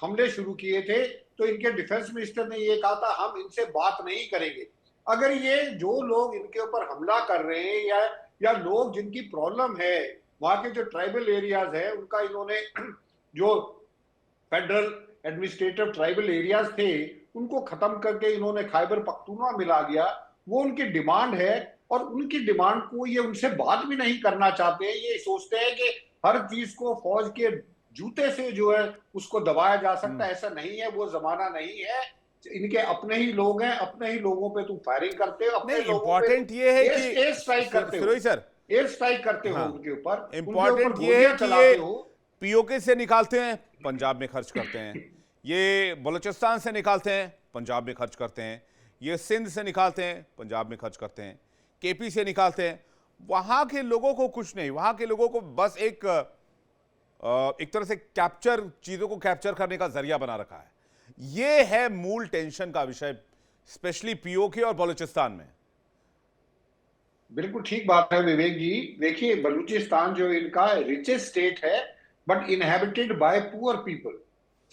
हमले शुरू किए थे तो इनके डिफेंस मिनिस्टर ने ये कहा था हम इनसे बात नहीं करेंगे। अगर ये जो लोग इनके ऊपर हमला कर रहे हैं या लोग जिनकी प्रॉब्लम है, वहां के जो ट्राइबल एरियाज है उनका, इन्होंने जो फेडरल एडमिनिस्ट्रेटिव ट्राइबल एरियाज थे उनको खत्म करके इन्होंने खैबर पख्तूनख्वा मिला दिया, वो उनकी डिमांड है और उनकी डिमांड को ये उनसे बात भी नहीं करना चाहते हैं। ये सोचते हैं कि हर चीज को फौज के जूते से जो है उसको दबाया जा सकता है। ऐसा नहीं है, वो जमाना नहीं है। इनके अपने ही लोग हैं, अपने ही लोगों पे तुम फायरिंग करते हो, अपने लोगों पे इंपॉर्टेंट ये है कि एयर स्ट्राइक करते हो, सर एयर स्ट्राइक करते हो हाँ, उनके ऊपर, इंपॉर्टेंट ये है कि ये पीओके से निकालते हैं, पंजाब में खर्च करते हैं, ये बलूचिस्तान से निकालते हैं, पंजाब में खर्च करते हैं, ये सिंध से निकालते हैं, पंजाब में खर्च करते हैं, केपी से निकालते हैं। वहां के लोगों को कुछ नहीं, वहां के लोगों को बस एक तरह से चीजों को कैप्चर करने का जरिया बना रखा है। ये है मूल टेंशन का विषय, स्पेशली पीओके और बलूचिस्तान में। बिल्कुल ठीक बात है विवेक जी। देखिए बलूचिस्तान जो इनका रिचेस्ट स्टेट है but inhabited bye poor people,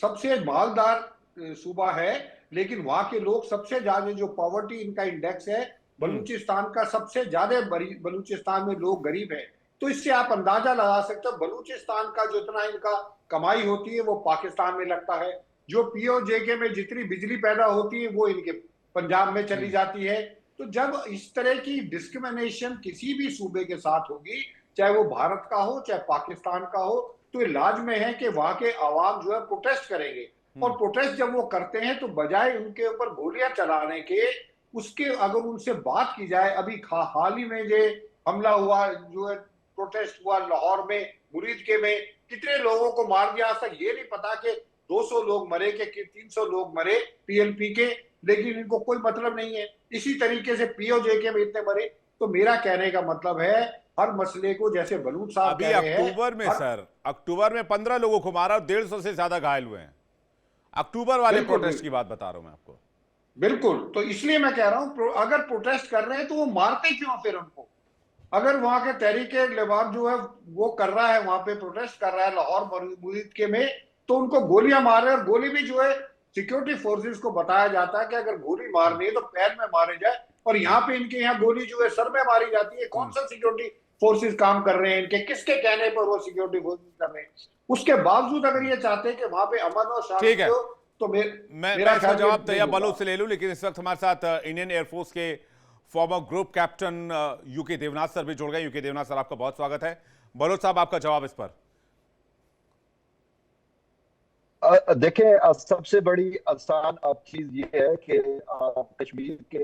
सबसे मालदार सूबा है लेकिन वहां के लोग सबसे ज्यादा, जो पॉवर्टी इनका इंडेक्स है बलूचिस्तान का, सबसे ज्यादा बलूचिस्तान में लोग गरीब हैं। तो इससे आप अंदाजा लगा सकते हो बलूचिस्तान का जितना इनका कमाई होती है वो पाकिस्तान में लगता है। जो पीओजेके में जितनी बिजली पैदा होती है वो इनके पंजाब में चली जाती है। तो जब इस तरह की डिस्क्रिमिनेशन किसी भी सूबे के साथ होगी, चाहे वो भारत का हो चाहे पाकिस्तान का हो, तो ये लाजमी है कि वहां के आवाम जो है प्रोटेस्ट करेंगे। और प्रोटेस्ट जब वो करते हैं तो बजाय उनके ऊपर गोलियां चलाने के, उसके अगर उनसे बात की जाए, अभी हाल ही में जो हमला हुआ, जो है प्रोटेस्ट हुआ लाहौर में, मुरीद के में, कितने लोगों को मार दिया, आज तक ये नहीं पता कि 200 लोग मरे कि 300 लोग मरे पीएलपी के, लेकिन इनको कोई मतलब नहीं है। इसी तरीके से पीओजेके में इतने मरे। तो मेरा कहने का मतलब है हर मसले को, जैसे बलूच साहब अभी कह रहे हैं, अक्टूबर में सर, अक्टूबर में 15 लोगों को मारा और 150 से ज्यादा घायल हुए हैं। अक्टूबर वाले प्रोटेस्ट की बात बता रहा हूं मैं आपको। बिल्कुल। तो इसलिए मैं कह रहा हूं अगर प्रोटेस्ट कर रहे हैं तो वो मारते क्यों फिर उनको? अगर वहां के तहरीके लिबास जो है वो कर रहा है, वहां पे प्रोटेस्ट कर रहा है लाहौर मुरीद के में, तो उनको गोलियां मार रहे हैं। और गोली भी जो है सिक्योरिटी फोर्सेस को बताया जाता है कि अगर गोली मारनी है तो पैर में मारे जाए, और यहाँ पे इनके यहाँ गोली जो है सर में मारी जाती है। कौन सा सिक्योरिटी फोर्सेस काम कर रहे हैं इनके, किसके कहने पर वो सिक्योरिटी फोर्सेस कर रहे हैं? उसके बावजूद अगर ये चाहते हैं कि वहां पे अमन और शांति हो, तो मैं इसका जवाब तैयार बलोच से ले लूं, लेकिन इस वक्त हमारे साथ इंडियन एयरफोर्स के former group captain U K Devnath sir भी जुड़ गए। यूके देवनाथ सर, आपका बहुत स्वागत है। बलोच साहब, आपका जवाब इस पर। देखिए, सबसे बड़ी आसान चीज ये है कि कश्मीर के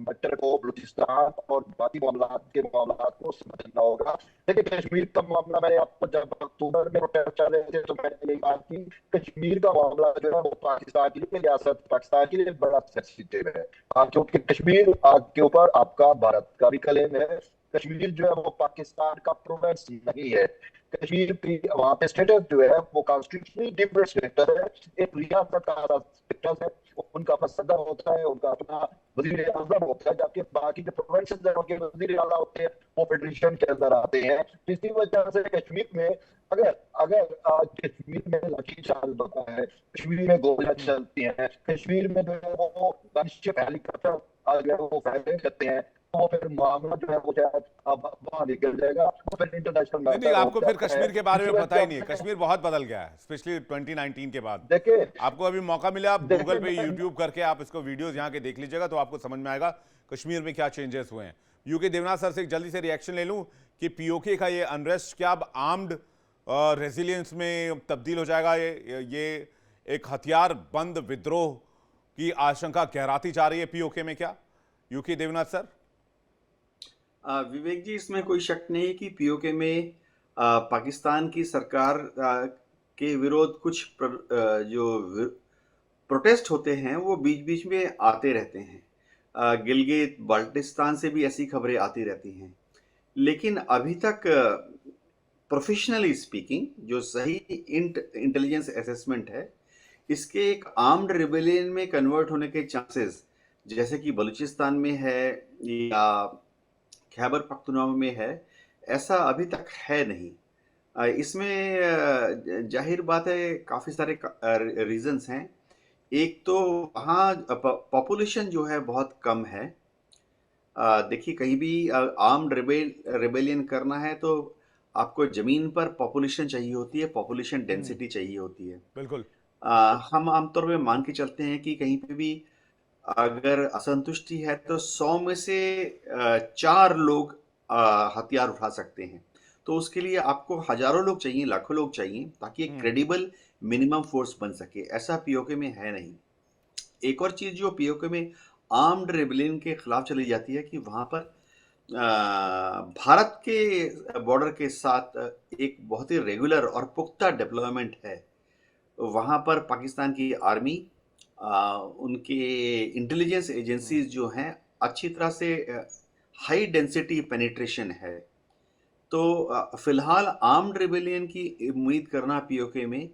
मैटर को, बलूचिस्तान और बाकी मामला को समझना होगा। देखिए, कश्मीर का मामला, मैंने आपको जब अक्टूबर में प्रोटेस्ट चल रहे थे तो मैंने यही बात की, कश्मीर का मामला जो है वो पाकिस्तान के लिए, रियासत पाकिस्तान के लिए बड़ा सेंसिटिव है, क्योंकि कश्मीर के ऊपर आपका भारत का भी क्लेम है। कश्मीर जो है वो पाकिस्तान का प्रोविंस नहीं है। कश्मीर की वहाँ पे स्टेटस जो है वो कॉन्स्टिट्यूशनली डिफरेंट स्टेटस है, एक रियासत का स्टेटस है। उनका अपना सदर होता है, उनका अपना वजीर आजम होता है, जबकि बाकी जो प्रोविंसेस हैं उनके वजीर आला होते हैं, वो फेडरेशन के अंदर आते हैं। इसी वजह से कश्मीर में अगर कश्मीर में लाठीचार्ज होता है, कश्मीर में गोलियां चलती हैं, कश्मीर में जो है वो गनशिप हेलीकॉप्टर वो फायरिंग करते हैं, तो फिर मामला जो है वो वहां निकल जाएगा। फिर इंटरनेशनल नहीं, आपको फिर कश्मीर के बारे में पता ही नहीं है। कश्मीर बहुत बदल गया है, स्पेशली 2019 के बाद। देखिए, आपको अभी मौका मिला, आप गूगल पे, यूट्यूब करके आप इसको वीडियोस यहाँ के देख लीजिएगा, तो आपको समझ में आएगा कश्मीर में क्या चेंजेस हुए हैं। यूके देवनाथ सर से एक जल्दी से रिएक्शन ले लूं कि पीओके का ये अनरेस्ट क्या अब आर्म्ड रेजिलियंस में तब्दील हो जाएगा? ये एक हथियार बंद विद्रोह की आशंका गहराती जा रही है पीओके में क्या? UK Devnath sir. विवेक जी, इसमें कोई शक नहीं कि पीओके में पाकिस्तान की सरकार के विरोध कुछ जो प्रोटेस्ट होते हैं वो बीच बीच में आते रहते हैं। गिलगित बाल्टिस्तान से भी ऐसी खबरें आती रहती हैं, लेकिन अभी तक प्रोफेशनली स्पीकिंग जो सही इंटेलिजेंस असेसमेंट है, इसके एक आर्म्ड रिबेलियन में कन्वर्ट होने के चांसेस, जैसे कि बलूचिस्तान में है या खैबर पख्तूनख्वा में है, ऐसा अभी तक है नहीं। इसमें जाहिर बात है काफ़ी सारे रीजंस हैं। एक तो वहाँ पॉपुलेशन जो है बहुत कम है। देखिए, कहीं भी आर्म्ड रिबेलियन करना है तो आपको ज़मीन पर पॉपुलेशन चाहिए होती है, पॉपुलेशन डेंसिटी चाहिए होती है। बिल्कुल। हम आमतौर पे मान के चलते हैं कि कहीं पे भी अगर असंतुष्टि है तो 100 में से 4 लोग हथियार उठा सकते हैं। तो उसके लिए आपको हजारों लोग चाहिए, लाखों लोग चाहिए, ताकि एक क्रेडिबल मिनिमम फोर्स बन सके। ऐसा पीओके में है नहीं। एक और चीज जो पीओके में आर्म्ड रेबेलियन के खिलाफ चली जाती है कि वहां पर भारत के बॉर्डर के साथ एक बहुत ही रेगुलर और पुख्ता डिप्लॉयमेंट है। वहां पर पाकिस्तान की आर्मी, उनके इंटेलिजेंस एजेंसीज जो हैं, अच्छी तरह से हाई डेंसिटी पेनिट्रेशन है। तो फिलहाल आर्म्ड रिबेलियन की उम्मीद करना पीओके में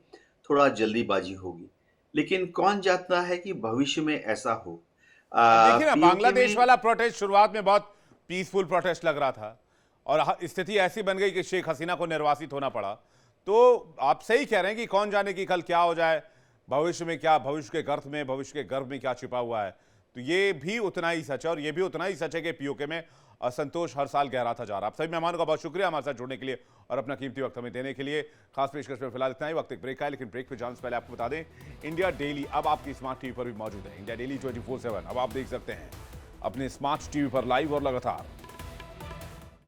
थोड़ा जल्दीबाजी होगी, लेकिन कौन जानता है कि भविष्य में ऐसा हो। देखिए ना, बांग्लादेश वाला प्रोटेस्ट शुरुआत में बहुत पीसफुल प्रोटेस्ट लग रहा था और स्थिति ऐसी बन गई कि शेख हसीना को निर्वासित होना पड़ा। तो आप सही कह रहे हैं कि कौन जाने कि कल क्या हो जाए। भविष्य में क्या, भविष्य के गर्भ में, भविष्य के गर्भ में क्या छिपा हुआ है, तो ये भी उतना ही सच है। और ये भी उतना ही सच है कि पीओके में असंतोष हर साल गहराता जा रहा है। आप सभी मेहमानों का बहुत शुक्रिया हमारे साथ जुड़ने के लिए और अपना कीमती वक्त हमें देने के लिए। खास पेशकश में फिलहाल इतना ही, वक्त एक ब्रेक का है, लेकिन ब्रेक पे जाने से पहले आपको बता दें, इंडिया डेली अब आपकी स्मार्ट टीवी पर भी मौजूद है। इंडिया डेली 24/7 अब आप देख सकते हैं अपने स्मार्ट टीवी पर लाइव और लगातार।